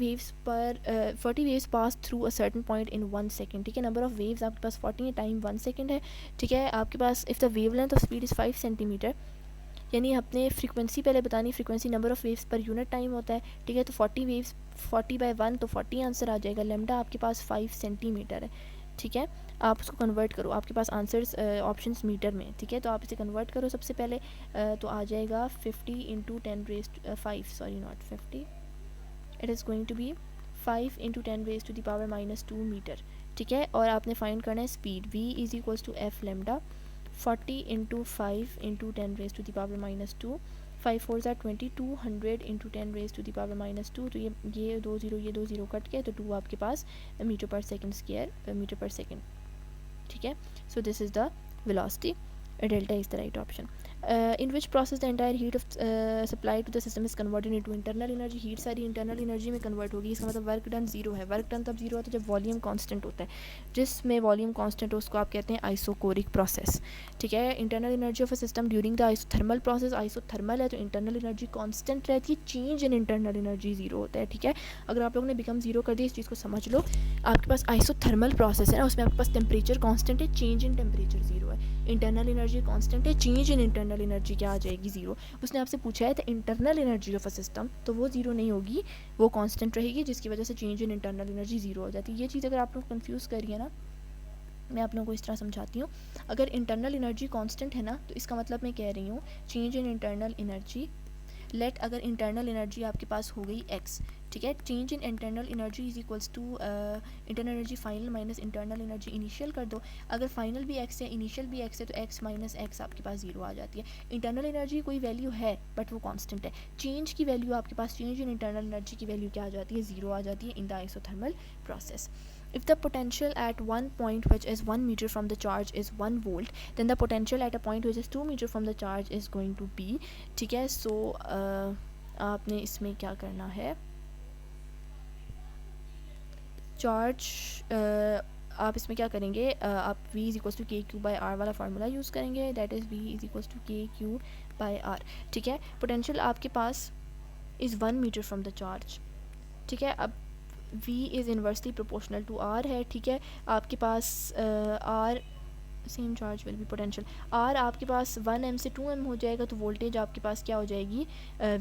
Speaker 1: waves pass through a certain point in 1 second, ठीक है. number of waves आपके पास 40 है, time 1 second है, ठीक है. आपके पास if the wavelength of speed is 5 centimetre, यानी अपने फ्रीक्वेंसी पहले बतानी, frequency number of waves per unit time होता है, ठीक है. तो 40 वेव्स 40/1 तो 40 आंसर आ जाएगा. लेमडा आपके पास 5 सेंटीमीटर है, ठीक है. आप उसको कन्वर्ट करो, आपके पास आंसर्स ऑप्शंस मीटर में, ठीक है. तो आप इसे कन्वर्ट करो सबसे पहले, तो आ जाएगा 50 into 10⁵, sorry not 50, it is going to be 5 into 10⁻² metre, ठीक है. और आपने फाइंड करना है speed. V is equals to f lambda 40 into 5 into 10⁻², 5 4 20, 200 into 10⁻². तो ये 2 0 कट के, तो 2 आपके पास मीटर पर सेकेंड स्क्वायर, मीटर पर सेकेंड, ठीक है. So this is the velocity. Delta is the right option. In which process the entire heat of supply to the system is converted into internal energy, heat सारी internal energy में convert होगी। इसका मतलब work done zero है। Work done तब zero होता है जब वॉल्यूम कांस्टेंट होता है, जिसमें वॉल्यूम कांस्टेंट हो उसको आप कहते हैं आइसोकोरिक प्रोसेस, ठीक है। Internal energy of a system during the isothermal process, isothermal है तो इंटरनल एनर्जी कांस्टेंट रहती है, change in internal energy zero होता है, ठीक है। अगर आप लोगों ने बिकम जीरो कर दिया, इस चीज़ को समझ लो, आपके पास आइसोथर्मल प्रोसेस है ना, उसमें आपके पास टेम्परेचर कांस्टेंट है, चेंज इन टेम्परेचर जीरो है। इंटरनल एनर्जी कांस्टेंट है, चेंज इन इंटरनल एनर्जी क्या आ जाएगी, जीरो। उसने आपसे पूछा है the internal energy of a system, तो वो जीरो नहीं होगी, वो कांस्टेंट रहेगी, जिसकी वजह से change in internal energy zero हो जाती है। ये चीज़ अगर आप लोग कंफ्यूज करिए ना, मैं आप लोगों को इस तरह समझाती हूँ। अगर इंटरनल एनर्जी कांस्टेंट है ना, तो इसका मतलब मैं कह रही हूँ change in internal energy, let अगर इंटरनल एनर्जी आपके पास हो गई x, ठीक है, change in internal energy is equals to internal energy final minus internal energy initial कर दो। अगर फाइनल भी x है, इनिशियल भी x है, तो x माइनस x आपके पास जीरो आ जाती है। इंटरनल एनर्जी कोई वैल्यू है बट वो कांस्टेंट है, चेंज की वैल्यू आपके पास, चेंज इन इंटरनल एनर्जी की वैल्यू क्या आ जाती है, जीरो आ जाती है in the isothermal process. If the potential at one point which is 1 meter from the charge is 1 volt, then the potential at a point which is 2 meter from the charge is going to be, ठीक है। सो आपने इसमें क्या करना है, charge आप इसमें क्या करेंगे, आप v is equals to K Q by R वाला फार्मूला यूज़ करेंगे, that is v is equals to K Q by R, ठीक है। पोटेंशियल आपके पास is 1 metre from the charge, ठीक है। अब v is inversely proportional to r है, ठीक है। आपके पास r same charge will be potential, r आपके पास 1m से 2m हो जाएगा, तो वोल्टेज आपके पास क्या हो जाएगी,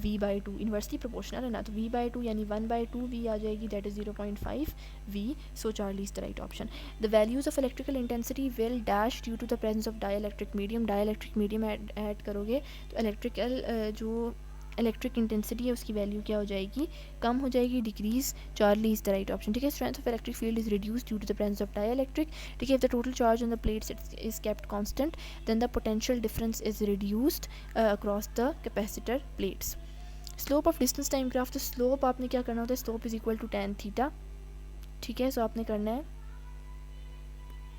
Speaker 1: v by two, inversely proportional है ना, तो v बाई टू यानी 1/2 v आ जाएगी, that is 0.5 v। So Charlie is the right option. The values of electrical intensity will dash due to the presence of dielectric medium, dielectric medium add करोगे तो electrical जो electric intensity है उसकी value क्या हो जाएगी, कम हो जाएगी, decrease. Charlie is the right option, ठीक है। Strength of electric field is reduce due to the presence of dielectric, ठीक है। If the total charge on the plates is kept constant, then the potential difference is reduced across the capacitor plates. Slope of distance time graph, तो slope आपने क्या करना होता है, slope is equal to tan theta, ठीक है। सो आपने करना है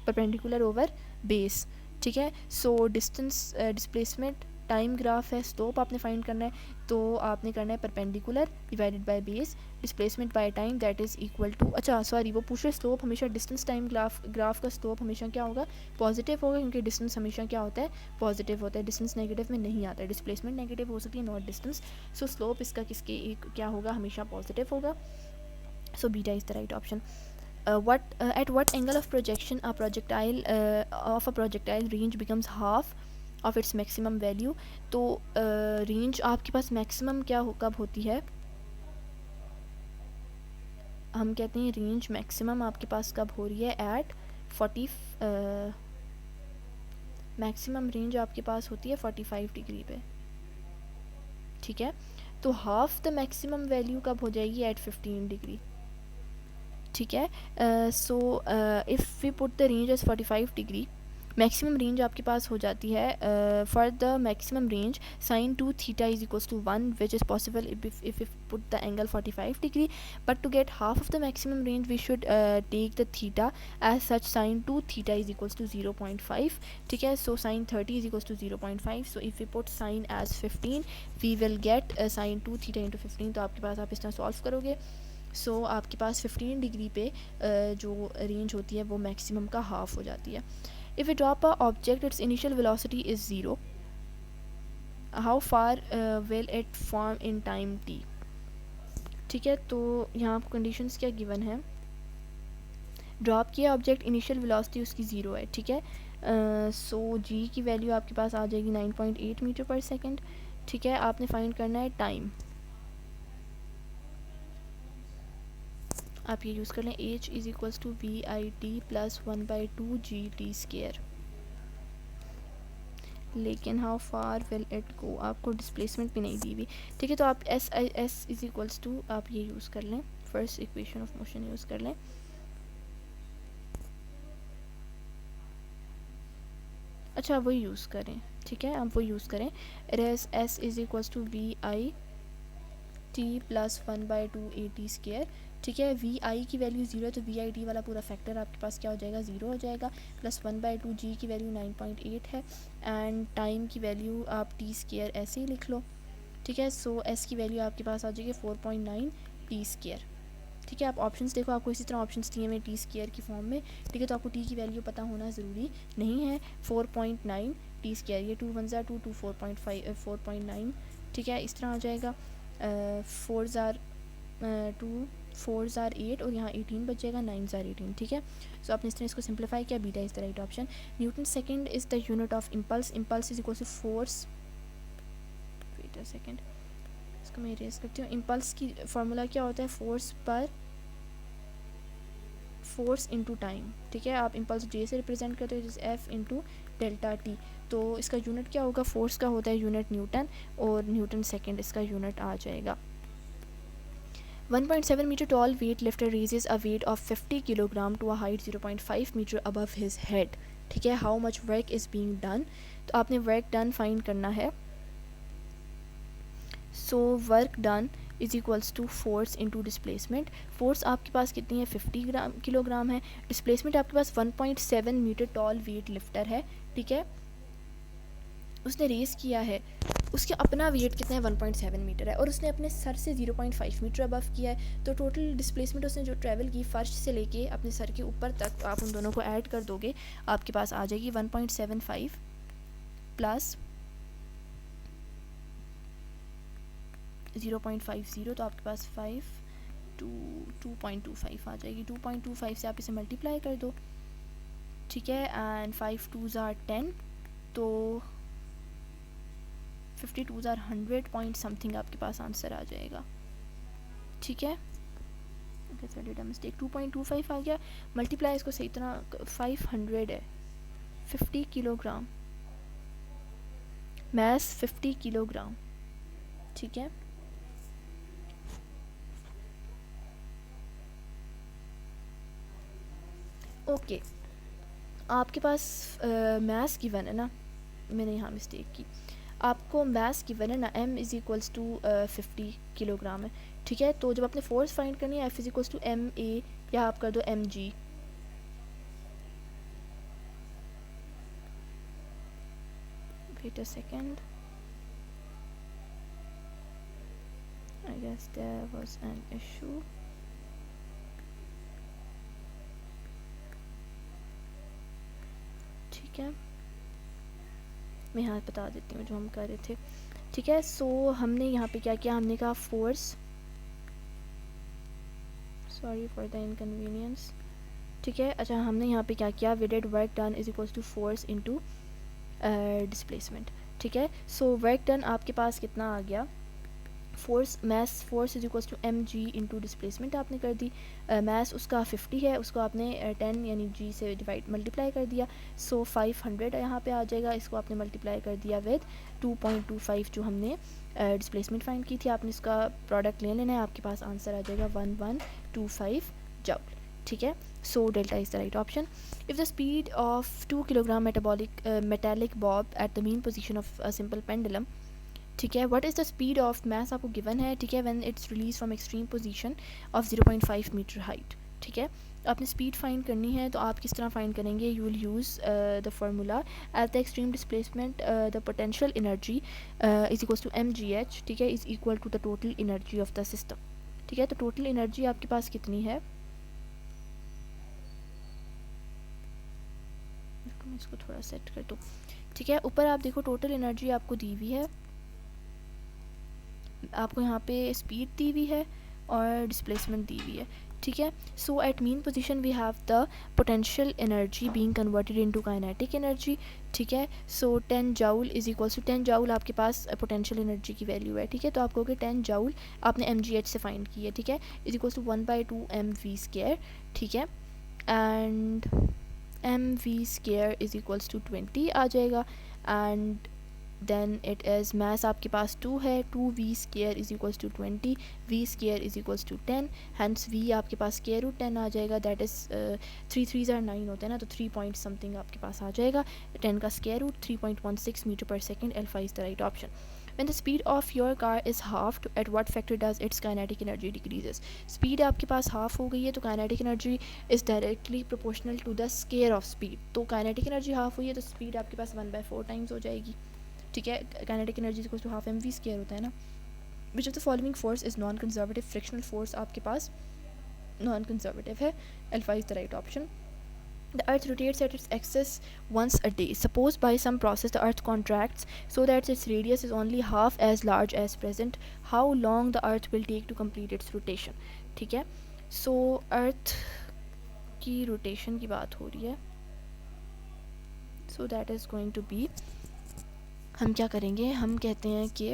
Speaker 1: परपेंडिकुलर ओवर बेस, ठीक है। So distance displacement time graph है, स्लोप आपने फाइंड करना है, तो आपने करना है perpendicular divided by base, displacement by time that is equal to, अच्छा सॉरी वो पूछ रहे स्लोप हमेशा डिस्टेंस टाइम ग्राफ का स्लोप हमेशा क्या होगा, पॉजिटिव होगा, क्योंकि डिस्टेंस हमेशा क्या होता है, पॉजिटिव होता है, डिस्टेंस नेगेटिव में नहीं आता है, डिस्प्लेसमेंट नेगेटिव हो सकती है नॉट डिस्टेंस। सो स्लोप इसका किसके क्या होगा, हमेशा पॉजिटिव होगा। सो beta is the right option. At what angle of projection a projectile range becomes half of its maximum value, तो रेंज आपके पास मैक्सिमम क्या कब होती है, हम कहते हैं रेंज मैक्सिमम आपके पास कब हो रही है, एट 40 मैक्सिमम रेंज आपके पास होती है 45 डिग्री पे, ठीक है। तो हाफ द मैक्सिमम वैल्यू कब हो जाएगी, एट 15 डिग्री, ठीक है। So if we put the range as 45 degree, maximum range आपके पास हो जाती है for the maximum range sin 2 theta is equals to 1 which is possible if put the angle 45 degree, but to get half of the maximum range we should take the theta as such sin 2 theta is equals to 0.5, ठीक है। So sin 30 is equals to 0.5, so if we put sin as 15 we will get sin 2 theta into 15, तो आपके पास आप इस तरह solve करोगे। सो आपके पास 15 degree पे जो रेंज होती है वो मैक्सिमम का हाफ हो जाती है। If we drop a object, its initial velocity is 0. How far will it form in time t? ठीक है, तो यहाँ आपको कंडीशंस क्या गिवन है, ड्रॉप किया ऑब्जेक्ट, इनिशियल वेलोसिटी उसकी 0 है, ठीक है। सो जी की वैल्यू आपके पास आ जाएगी 9.8 मीटर पर सेकेंड, ठीक है। आपने फाइंड करना है टाइम, आप ये यूज़ कर लें, h is equals to V I T plus 1/2 G T square, लेकिन how far will it go, आपको डिस्प्लेसमेंट भी नहीं दी हुई, ठीक है। तो आप एस इज़ इक्वल्स टू आप ये यूज़ कर लें, first equation of motion use कर लें, अच्छा वो यूज़ करें, ठीक है, आप वो यूज़ करें, S is equals to V I T plus 1/2 A T square, ठीक है। वी आई की वैल्यू 0 है तो वी आई टी वाला पूरा फैक्टर आपके पास क्या हो जाएगा, 0 हो जाएगा, प्लस 1/2 जी की वैल्यू 9.8 है, एंड टाइम की वैल्यू आप टी स्क्वायर ऐसे ही लिख लो, ठीक है। सो एस की वैल्यू आपके पास आ जाएगी 4.9 टी स्क्वायर, ठीक है। आप ऑप्शंस देखो, आपको इसी तरह ऑप्शंस दिए हुए टी स्क्वायर की फॉर्म में, ठीक है। तो आपको टी की वैल्यू पता होना ज़रूरी नहीं है। 4.9 टी स्क्वायर, ये 2 1 2 2 4.5 4.9, ठीक है, इस तरह आ जाएगा। 4 ज़ार 2 4 ज़ार 8 और यहाँ 18 बचेगा, 9 ज़ार 18, ठीक है। सो आपने इस तरह इसको सिंप्लीफाई किया, beta is the right option. Newton second is the unit of impulse, impulse is equal to force, wait a second, इसको मैं इरेज करती हूँ। इम्पल्स की फार्मूला क्या होता है, फोर्स इनटू टाइम, ठीक है। आप इम्पल्स जे से रिप्रेजेंट करते हो, जिस एफ इंटू डेल्टा टी, तो इसका यूनिट क्या होगा, फोर्स का होता है यूनिट न्यूटन, और न्यूटन सेकेंड इसका यूनिट आ जाएगा। 1.7 meter tall weightlifter raises a weight of 50 kilogram to a height 0.5 meter above his head, ठीक है। How much work is being done, तो आपने वर्क डन फाइंड करना है। So work done is equals to force into displacement. Force आपके पास कितनी है, 50 किलोग्राम है। डिस्प्लेसमेंट आपके पास 1.7 मीटर टॉल वेट लिफ्टर है, ठीक है, उसने रेस किया है, उसका अपना वेट कितना है, 1.7 मीटर है, और उसने अपने सर से 0.5 मीटर अबव किया है। तो टोटल डिस्प्लेसमेंट उसने जो ट्रैवल की फर्श से लेके अपने सर के ऊपर तक, आप उन दोनों को ऐड कर दोगे, आपके पास आ जाएगी 1.75 प्लस 0.50, तो आपके पास 2.25 आ जाएगी। 2.25 से आप इसे मल्टीप्लाई कर दो, ठीक है, एंड 5 2 ज़ार 10, तो 52 ज़ार 100 पॉइंट समथिंग आपके पास आंसर आ जाएगा, ठीक है। ओके, मिस्टेक, 2.25 आ गया, मल्टीप्लाई इसको सही तरह, 500 है, 50 किलोग्राम, मैस 50 किलोग्राम, ठीक है। ओके, आपके पास मैथ्स गिवन है ना, मैंने यहाँ मिस्टेक की, आपको मैथ्स गिवन है ना, m is equals to 50 kilogram है, ठीक है। तो जब आपने फोर्स फाइंड करनी है, f is equals to M A, या आप कर दो M G, wait a second, I guess there was an issue, ठीक है, मैं यहाँ बता देती हूँ जो हम कर रहे थे, ठीक है। सो हमने यहाँ पे क्या किया, हमने कहा force, sorry for the inconvenience, ठीक है। अच्छा, हमने यहाँ पे क्या किया, we did work done is equals to force into displacement, ठीक है। सो वर्क डन आपके पास कितना आ गया, force is equals to M G into displacement आपने कर दी, मैस उसका 50 है, उसको आपने 10 यानी जी से डिवाइड मल्टीप्लाई कर दिया, सो 500 यहाँ पे आ जाएगा, इसको आपने मल्टीप्लाई कर दिया विद 2.25 जो हमने डिस्प्लेसमेंट फाइंड की थी, आपने इसका प्रोडक्ट ले लेना है, आपके पास आंसर आ जाएगा 1125 जूल, ठीक है। So delta is the right option. If the speed of 2 kilogram metallic bob at the mean position of a simple pendulum, ठीक है, what is the speed of mass आपको गिवन है, ठीक है, when it's release from extreme position of 0.5 metre height, ठीक है। आपने speed find करनी है, तो आप किस तरह फाइंड करेंगे, you will use the formula at the extreme displacement the potential energy is equals to MGH, ठीक है, is equal to the total energy of the system, ठीक है। तो टोटल एनर्जी आपके पास कितनी है, मैं इसको थोड़ा सेट कर दूँ, ठीक है। ऊपर आप देखो टोटल एनर्जी आपको दी हुई है, आपको यहाँ पे स्पीड दी हुई है और डिस्प्लेसमेंट दी हुई है, ठीक है। So at mean position we have the potential energy being converted into kinetic energy, ठीक है। So 10 joule is equals to 10 joule आपके पास पोटेंशियल एनर्जी की वैल्यू है, ठीक है। तो आप कहोगे 10 जूल आपने MGH से फाइंड की है, ठीक है, is equals to 1/2 MV square, ठीक है, and MV square is equals to 20 आ जाएगा, and then it is mass आपके पास 2 है, 2V square is equals to 20, V square is equals to 10, hence V आपके पास स्क्वायर रूट 10 आ जाएगा, दैट इज़ 3 3 ज़ार 9 होते हैं ना, तो 3 पॉइंट समथिंग आपके पास आ जाएगा, 10 का स्क्वायर रूट 3.16 मीटर पर second, L5 is the right option. When the speed of your car is half at what factor does its kinetic energy decreases. Speed आपके पास हाफ हो गई है तो kinetic energy is directly proportional to the square of speed. तो kinetic energy half हुई है तो स्पीड आपके पास 1/4 टाइम्स हो जाएगी. ठीक है, kinetic energy equal to half mv square होता है ना. Which of the following force is non conservative. Frictional force आपके पास नॉन कंजर्वेटिव है. Alpha is the right option. The earth rotates at its axis once a day. Suppose by some process the earth contracts so that its radius is only half as large as present. How long the earth will take to complete its rotation? ठीक है, so earth की rotation की बात हो रही है. So that is going to be, हम क्या करेंगे, हम कहते हैं कि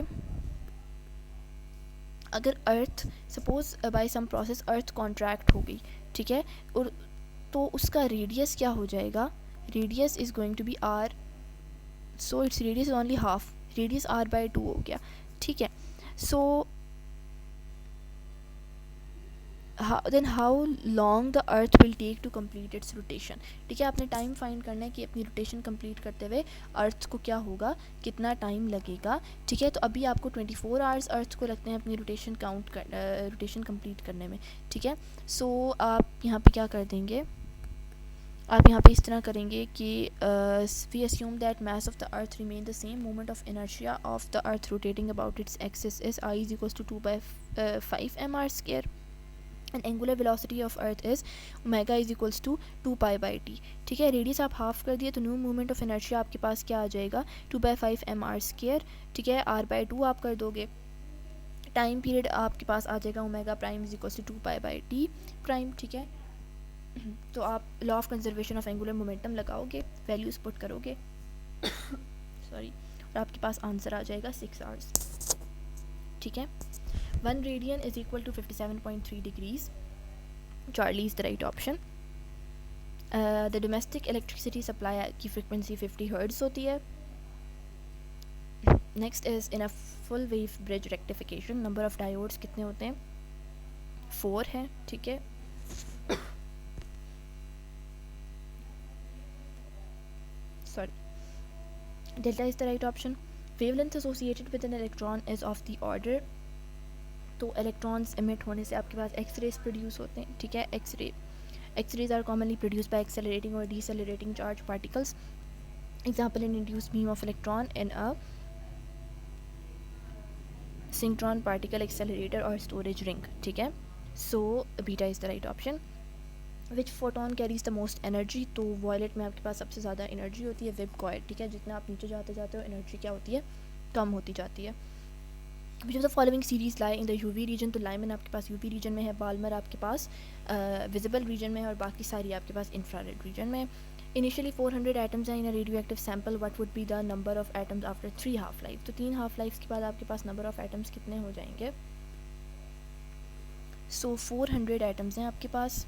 Speaker 1: अगर अर्थ सपोज बाय सम प्रोसेस अर्थ कॉन्ट्रैक्ट हो गई, ठीक है, और तो उसका रेडियस क्या हो जाएगा, radius is going to be R. So its radius is only half, radius r/2 हो गया. ठीक है, so then how long the earth will take to complete its rotation. ठीक है, आपने टाइम फाइंड करना है कि अपनी रोटेशन कंप्लीट करते हुए अर्थ को क्या होगा, कितना टाइम लगेगा. ठीक है, तो अभी आपको 24 आवर्स अर्थ को लगते हैं अपनी रोटेशन रोटेशन कंप्लीट करने में. ठीक है, सो आप यहाँ पे क्या कर देंगे, आप यहाँ पे इस तरह करेंगे कि we assume that mass of the earth remain the same, moment of inertia of the earth rotating about its axis is I is equals to 2/5 mr square. and angular velocity of earth is omega is equals to 2π/t. ठीक है, radius आप half कर दिए तो new moment of inertia आपके पास क्या आ जाएगा, 2/5 mr स्क्वायर. ठीक है, r/2 आप कर दोगे, टाइम पीरियड आपके पास आ जाएगा omega prime is equals to 2π/t prime. ठीक है, तो आप law of conservation of angular momentum लगाओगे, वैल्यूज पुट करोगे सॉरी, और आपके पास आंसर आ जाएगा 6 आवर्स. ठीक है, 1 radian is equal to 57.3 degrees. Charlie is the right option. The domestic electricity supply की frequency 50 hertz होती है. Next is in a full wave bridge rectification number of diodes कितने होते हैं, 4 है. ठीक है, sorry, delta is the right option. Wavelength associated with an electron is of the order, तो इलेक्ट्रॉन्स एमिट होने से आपके पास एक्सरेज प्रोड्यूस होते हैं. ठीक है, X rays are commonly produce by accelerating और decelerating charge particles. Example in induce beam of electron in a synchrotron particle accelerator और स्टोरेज रिंग. ठीक है, so beta is the right option. Which photon carries the most energy, तो violet में आपके पास सबसे ज़्यादा energy होती है, विप कॉइल. ठीक है, जितना आप नीचे जाते जाते हो एनर्जी क्या होती है, कम होती जाती है. Which of the following series lie in the UV region, तो लाइमन आपके पास यूवी रीजन में है, बाल्मर आपके पास विजिबल रीजन में है, और बाकी सारी आपके पास इंफ्रारेड रीजन में. इनिशियली 400 एटम्स हैं in a radioactive sample, what would be the number of atoms after 3 half life. तो 3 हाफ लाइफ के बाद आपके पास नंबर ऑफ एटम्स कितने हो जाएंगे, सो 400 एटम्स हैं आपके पास.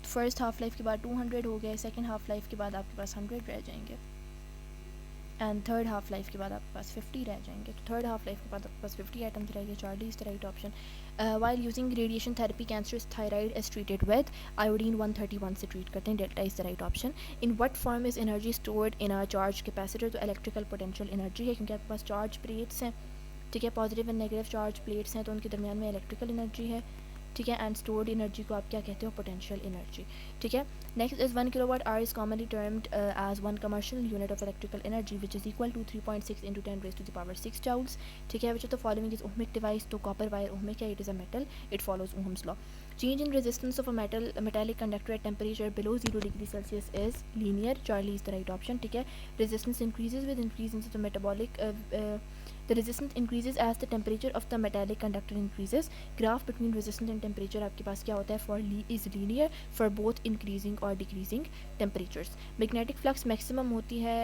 Speaker 1: फर्स्ट हाफ लाइफ के बाद 200 हो गए, सेकेंड हाफ लाइफ के बाद आपके पास 100 रह जाएंगे, एंड थर्ड हाफ लाइफ के बाद आपके पास 50 रह जाएंगे. तो थर्ड हाफ लाइफ के बाद आपके पास 50 एटम्स रहेंगे. Charlie is the right option. While using radiation therapy cancerous thyroid is treated with iodine 131 से ट्रीट करते हैं. Delta is the right option. In what form is energy stored in a charge capacitor, तो electrical potential energy है, क्योंकि आपके पास charge plates हैं. ठीक है, positive and negative charge plates हैं, तो उनके दरमियान में इलेक्ट्रिकल एनर्जी है. ठीक है, एंड स्टोर्ड एनर्जी को आप क्या कहते हो, पोटेंशियल एनर्जी. ठीक है, next is 1 kilowatt hour is commonly termed as 1 commercial unit of electrical energy which is equal to 3.6 × 10⁻⁶ joules. ठीक है, which of the following is ohmic device, तो कॉपर वायर ओहमिक है, it is a metal, it follows Ohm's law. Change in resistance of a metallic conductor at temperature below 0 degree Celsius is linear. Charlie is the right option. ठीक है, resistance increases with increase in the metabolic the resistance increases as the temperature of the metallic conductor increases. graph between resistance and temperature आपके पास क्या होता है, for is linear for both increasing or decreasing temperatures. magnetic flux maximum होती है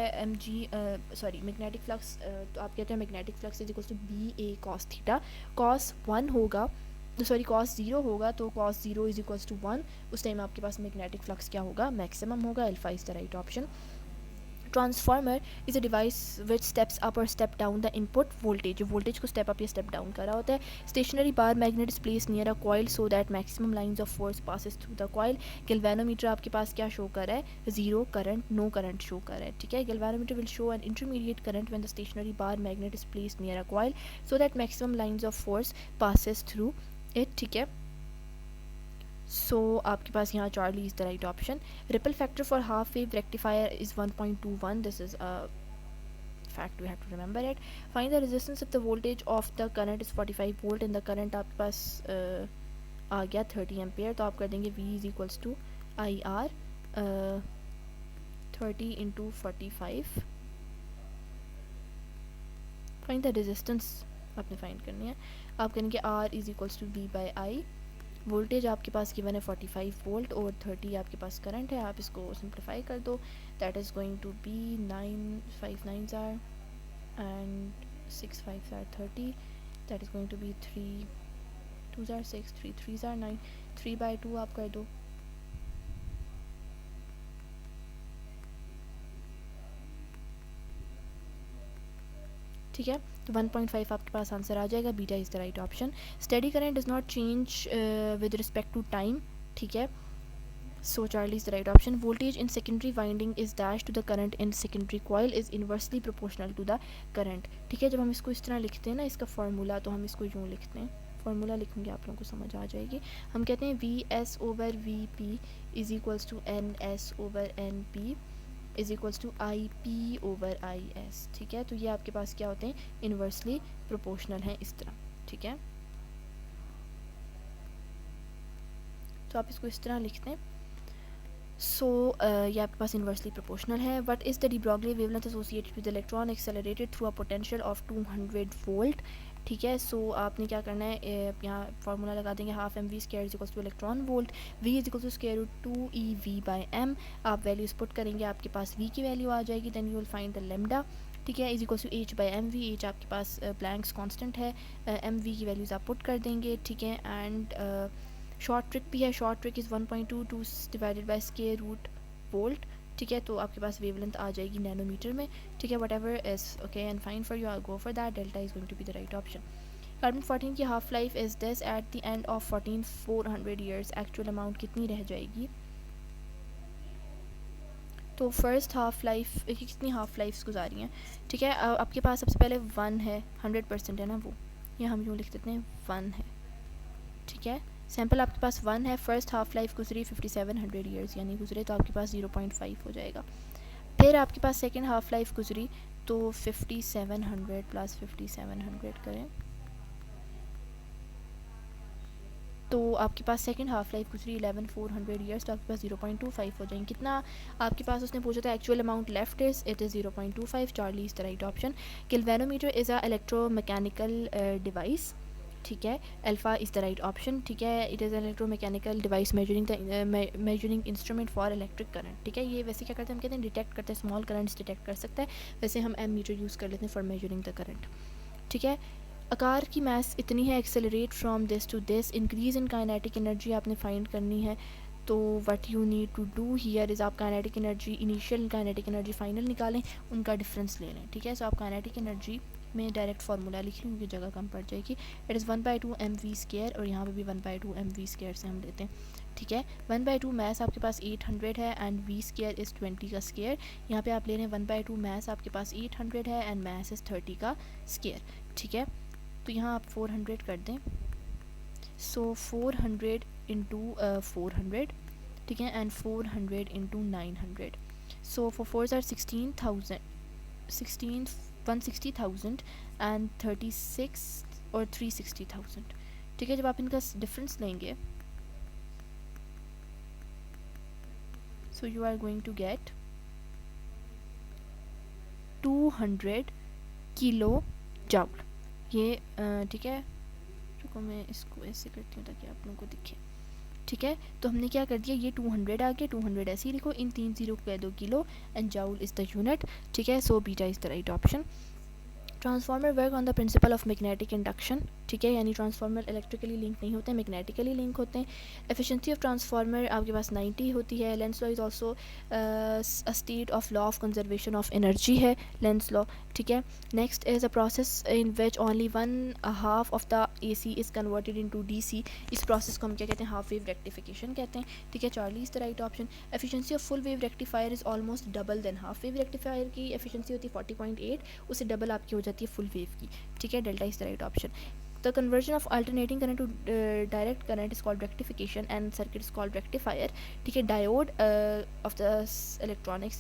Speaker 1: magnetic flux तो आप कहते हैं magnetic flux is equals to BA cos theta. cos 1 होगा, cos 0 होगा, तो cos 0 is equals to 1. उस टाइम आपके पास magnetic flux क्या होगा, maximum होगा. Alpha is the right option. Transformer is a device which steps up और step down the input voltage, जो वोल्टेज को स्टेप अप या स्टेप डाउन कर रहा होता है. Stationary bar magnet is place near a coil so that maximum lines of force passes through the coil. Galvanometer आपके पास क्या शो कर रहा है, zero current, no current show कर रहा है. ठीक है, galvanometer will show an intermediate current when the stationary bar magnet is place near a coil so that maximum lines of force passes through it. ठीक है, सो आपके पास यहाँ Charlie is the right option. Ripple factor for half wave rectifier is 1.21. This is a fact, we have to remember it. Find the resistance if the voltage of the current is 45 volt and the current आपके पास आ गया 30 ampere. तो आप कर देंगे V is equals to I R 30 into 45. Find the resistance आपने find करनी है. आप करेंगे R is equals to V by I. Voltage आपके पास गिवन है 45 वोल्ट और 30 आपके पास करंट है. आप इसको सिंप्लीफाई कर दो. That is going to be 9 5 9s are and 6 5s are 30. That is going to be 3 2s are 6 3 3s are 9. 3/2 आप कर दो. ठीक है, तो 1.5 आपके पास आंसर आ जाएगा. Beta is the right option. Steady current does not change with respect to time. ठीक है, so Charlie is the right option. Voltage in secondary winding is dash to the current in secondary coil is inversely proportional to the current. ठीक है, जब हम इसको इस तरह लिखते हैं ना, इसका फार्मूला, तो हम इसको यूँ लिखते हैं. फार्मूला लिखेंगे आप लोगों को समझ आ जाएगी. हम कहते हैं V S over V P is equals to N S over N P is equals to I P over I S. ठीक है, तो ये आपके पास क्या होते हैं, इन्वर्सली प्रोपोर्शनल हैं इस तरह. ठीक है, तो आप इसको इस तरह लिखते हैं. सो ये आपके पास इन्वर्सली प्रोपोर्शनल है. What is the de Broglie wavelength associated with electron accelerated through a potential of 200 volt. ठीक है, सो आपने क्या करना है, यहाँ फार्मूला लगा देंगे half M V square is equals to electron volt. V is equal to square root 2 E V by M. आप वैल्यूज पुट करेंगे, आपके पास वी की वैल्यू आ जाएगी. Then you will find the lambda. ठीक है, is equals to H by M V. H आपके पास ब्लैंक्स कॉन्स्टेंट है. एम वी की वैल्यूज़ आप पुट कर देंगे. ठीक है, एंड शॉर्ट ट्रिक भी है. Short trick is 1.22 divided by square root volt. ठीक है, तो आपके पास वेवलेंथ आ जाएगी नैनोमीटर में. ठीक है, whatever is okay and fine for you, I go for that. Delta is going to be the right option. Carbon 14 की half life is this at the end of 14,400 years. Actual amount कितनी रह जाएगी, तो first half life कितनी half lifes गुजारी हैं. ठीक है, आपके पास सबसे पहले 1 है, 100% है ना वो, ये हम यूँ लिख देते हैं 1 है. ठीक है, सैम्पल आपके पास 1 है. फर्स्ट हाफ लाइफ गुजरी 5700 ईयर्स यानी गुजरे, तो आपके पास 0.5 हो जाएगा. फिर आपके पास सेकेंड हाफ लाइफ गुजरी, तो 5700 प्लस 5700 करें, तो आपके पास सेकंड हाफ लाइफ गुजरी 11,400 ईयर्स, तो आपके पास 0.25 हो जाएंगे. कितना आपके पास उसने पूछा था, actual amount left is it is 0.25. Charlie is the right option. Galvanometer is a electromechanical device. ठीक है, alpha is the right option. ठीक है, it is electromechanical device measuring instrument for electric current. ठीक है, ये वैसे क्या करते हैं, हम कहते हैं डिटेक्ट करते हैं, स्मॉल करंट्स डिटेक्ट कर सकता है. वैसे हम एम मीटर यूज़ कर लेते हैं फॉर मेजरिंग द करंट. ठीक है, आकार की मास इतनी है, accelerate from this to this, increase in kinetic energy आपने फाइंड करनी है. तो what you need to do here is, आप kinetic energy, initial kinetic energy final निकालें, उनका डिफरेंस ले लें. ठीक है, सो आप काइनेटिक एनर्जी में डायरेक्ट फार्मूला लिख लें क्योंकि जगह कम पड़ जाएगी. इट इज़ 1/2 mv स्क्वायर, और यहाँ पे भी 1/2 mv स्क्वायर से हम लेते हैं. ठीक है, 1/2 मैस आपके पास 800 है एंड v स्क्वायर इज़ 20 का स्क्वायर. यहाँ पे आप ले रहे हैं 1/2 मैस आपके पास 800 है एंड मैस इज़ 30 का स्क्वायर. ठीक है, तो यहाँ आप 400 कर दें. सो 400 इंटू 400. ठीक है, and 400 into 900. So 4 4s are 160,000 and 36 और 360,000. ठीक है, जब आप इनका डिफरेंस लेंगे, so you are going to get 200 kilo joule. ये ठीक है, रुको मैं इसको ऐसे करती हूँ ताकि आप लोगों को दिखे. ठीक है, तो हमने क्या कर दिया, ये 200 आ गया, 200 ऐसे ही लिखो, इन 3 0 को कह दो kilo and joule is the unit. ठीक है, so beta is the right option. Transformer work on the principle of magnetic induction. ठीक है, यानी ट्रांसफार्मर इलेक्ट्रिकली लिंक नहीं होते हैं, मैग्नेटिकली लिंक होते हैं। एफिशिएंसी ऑफ ट्रांसफार्मर आपके पास 90 होती है। Lenz law is also a state of law of conservation of energy है लेंस लॉ, ठीक है। Next is a process in which only one half of the AC is converted into DC। इस process को हम क्या कहते हैं, half wave rectification कहते हैं, ठीक है। Charlie is the right option. Efficiency of full wave rectifier is almost double than half wave rectifier की एफिशिएंसी होती है 40.8, उससे डबल आपकी हो जाती है फुल वेव की, ठीक है। Delta is the right option. The conversion of alternating current to direct current is called rectification and circuit is called rectifier, ठीक है। Diode of the electronics,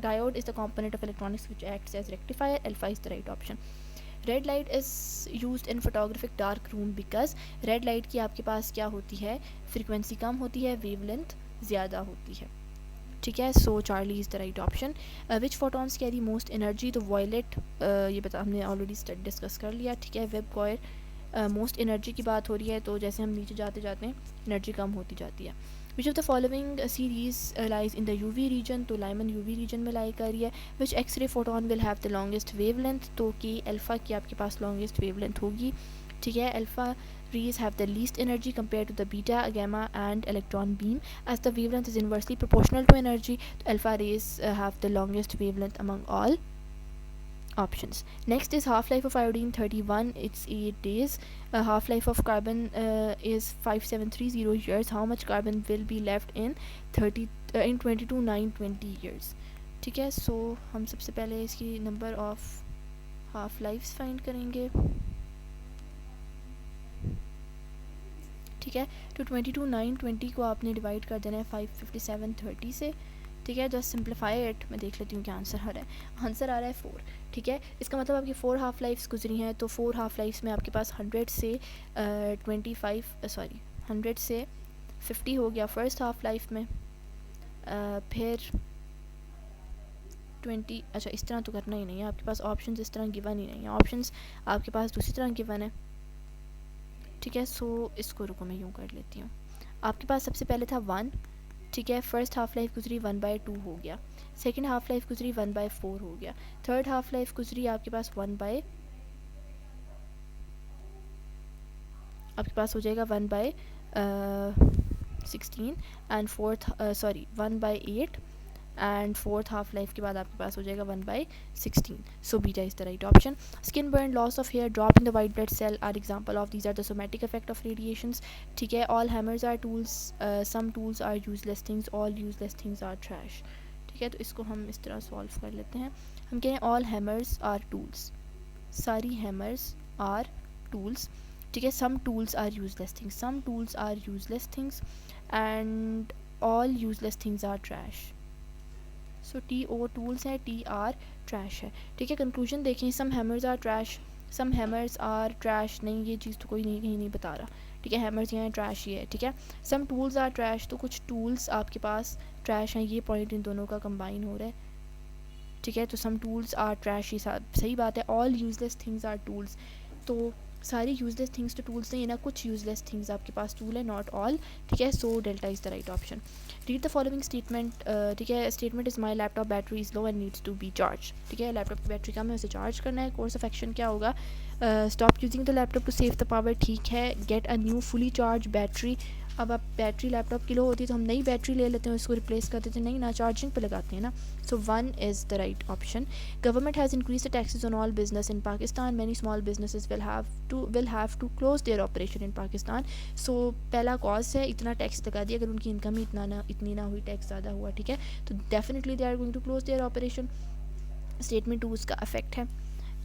Speaker 1: diode is the component of electronics which acts as rectifier. Alpha is the right option. Red light is used in photographic dark room because red light की आपके पास क्या होती है, frequency कम होती है, wavelength ज़्यादा होती है, ठीक है। So Charlie is the right option. Which photons carry most energy, तो वॉयलेट ये बता हमने ऑलरेडी डिस्कस कर लिया, ठीक है। वेब कॉयर मोस्ट एनर्जी की बात हो रही है, तो जैसे हम नीचे जाते जाते हैं एनर्जी कम होती जाती है। Which of the following series lies in the UV region, तो लाइमन UV रीजन में लाई कर रही है। Which X-ray photon will have the longest wavelength, तो कि अल्फ़ा की आपके पास लॉन्गेस्ट वेवलेंथ होगी, ठीक है। Alpha rays have the least energy compared to the beta, gamma and electron beam as the wavelength is inversely proportional to energy. Alpha rays have the longest wavelength among all options. Next is half-life of iodine 31, it's 8 days. Half-life of carbon is 5730 years. How much carbon will be left in 22,920 years, ठीक है। सो हम सबसे पहले इसकी number of half lifes find करेंगे, ठीक है। तो 22,920 को आपने डिवाइड कर देना है 55730 से, ठीक है। जस्ट सिंप्लीफाई इट, मैं देख लेती हूँ क्या आंसर आ रहा है। आंसर आ रहा है 4, ठीक है। इसका मतलब आपकी 4 हाफ लाइफ्स गुजरी हैं, तो 4 हाफ लाइफ्स में आपके पास 100 से 100 से 50 हो गया फर्स्ट हाफ लाइफ में, फिर 20, अच्छा इस तरह तो करना ही नहीं है, आपके पास ऑप्शंस इस तरह गिवन ही नहीं है, ऑप्शंस आपके पास दूसरी तरह गिवन है, ठीक है। सो इसको रुको मैं यूँ कर लेती हूँ। आपके पास सबसे पहले था 1, ठीक है। फर्स्ट हाफ लाइफ गुजरी 1/2 हो गया, सेकंड हाफ लाइफ गुजरी 1/4 हो गया, थर्ड हाफ लाइफ गुजरी आपके पास आपके पास हो जाएगा 1/16 and 1/8 and fourth half life के बाद आपके पास हो जाएगा 1/16। So beta is the right option. Skin burn, loss of hair, drop in the white blood cell are example of these are the somatic effect of radiations, ठीक है। All hammers are tools, some tools are useless things, all useless things are trash, ठीक है। तो इसको हम इस तरह solve कर लेते हैं। हम कह रहे हैं ऑल हैमर्स आर टूल्स, सारी हैमर्स आर टूल्स, ठीक है। Some tools are useless things, some tools are useless things and all useless things are trash. So TO tools है, TR ट्रैश है, ठीक है। कंक्लूजन देखें, some hammers are trash, some hammers are trash, नहीं ये चीज़ तो कोई नहीं कहीं नहीं बता रहा, ठीक है। हैमर्स यहाँ ट्रैश ये है, ठीक है। सम टूल्स आर ट्रैश, तो कुछ टूल्स आपके पास ट्रैश हैं, ये पॉइंट इन दोनों का कंबाइन हो रहा है, ठीक है। तो सम टूल्स आर ट्रैश, ये सही बात है। All useless things are tools, तो सारी यूजलेस थिंग्स तो टूल्स नहीं है ना, कुछ यूजलेस थिंग्स आपके पास टूल है, नॉट ऑल, ठीक है। So delta is the right option. Read the following statement, ठीक है। Statement is my laptop battery is low and needs to be charge, ठीक है। लैपटॉप की बैटरी कम है, उसे चार्ज करना है। कोर्स ऑफ एक्शन क्या होगा, stop using the laptop to save the power, ठीक है। Get a new fully charge battery, अब आप बैटरी लैपटॉप की लो होती है तो हम नई बैटरी ले लेते हैं, उसको रिप्लेस कर देते हैं, नहीं ना चार्जिंग पे लगाते हैं ना। So 1 is the right option. Government has increase the taxes on all business in Pakistan, many small businesses will have to close their operation in Pakistan. So पहला कॉज है, इतना टैक्स लगा दिया, अगर उनकी इनकम ही इतनी ना हुई, टैक्स ज़्यादा हुआ, ठीक है, तो definitely they are going to close their operation. Statement 2 उसका अफेक्ट है।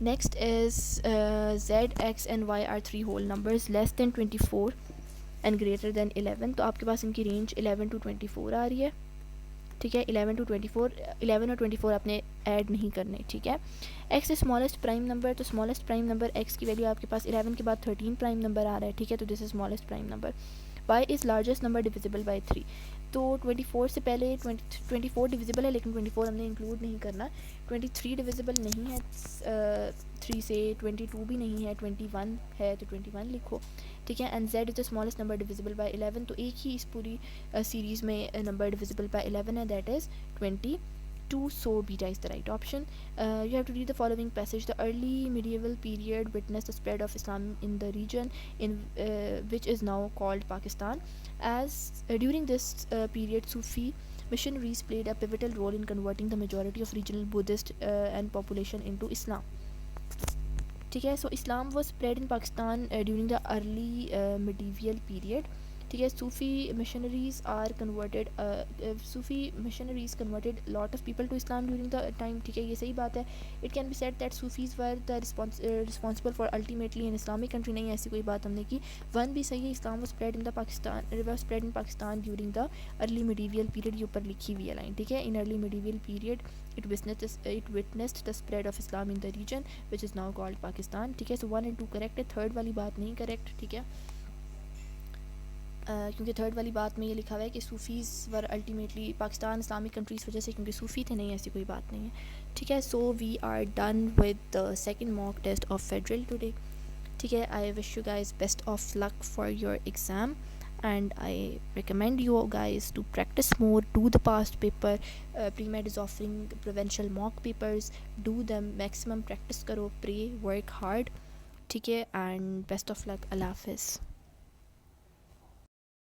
Speaker 1: Next is Z, X and Y are 3 whole numbers less than 24 and greater than 11, तो आपके पास इनकी रेंज 11 to 24 आ रही है, ठीक है। 11 to 24, 11 और 24 आपने ऐड नहीं करने, ठीक है। x is smallest prime number, तो स्मॉलेस्ट प्राइम नंबर x की वैल्यू आपके पास 11 के बाद 13 प्राइम नंबर आ रहा है, ठीक है, तो this is smallest prime number. y is largest number divisible by 3, तो 24 से पहले 24 डिविजिबल है, लेकिन 24 हमने इंक्लूड नहीं करना। 23 डिविजिबल नहीं है 3 से, 22 भी नहीं है, 21 है तो 21 लिखो, ठीक है। And z is the smallest number divisible by 11, तो एक ही इस पूरी सीरीज़ में नंबर डिविजिबल बाय 11 है, that is 22, 2, so beta is the right option. You have to read the following passage. The early medieval period witnessed the spread of Islam in the region in which is now called Pakistan. As during this period, Sufi missionaries played a pivotal role in converting the majority of regional Buddhist and population into Islam. ठीक है. So Islam was spread in Pakistan during the early medieval period. ठीक है. Sufi missionaries converted lot of people to Islam during the time. ठीक है, ये सही बात है. It can be said that Sufis were the responsible for ultimately an Islamic country. नहीं, ऐसी कोई बात हमने की. वन भी सही है. Islam was spread in Pakistan during the early medieval period. ये ऊपर लिखी हुई है लाइन. ठीक है. In early medieval period it witnessed the spread of Islam in the region which is now called Pakistan. ठीक है. So 1 and 2 करेक्ट है. थर्ड वाली बात नहीं करेक्ट. ठीक है. क्योंकि थर्ड वाली बात में ये लिखा हुआ है कि सूफ़ीज़ वर अल्टीमेटली पाकिस्तान इस्लामिक कंट्रीज़ वजह से, क्योंकि सूफ़ी थे. नहीं, ऐसी कोई बात नहीं है. ठीक है. So we are done with the second mock test of federal today. ठीक है. I wish you guys best of luck for your exam and I recommend you guys to practice more, do the past paper. PreMed is offering provincial mock papers, do them, maximum practice karo, pray, work hard. ठीक है. and best of luck. Allah Hafiz.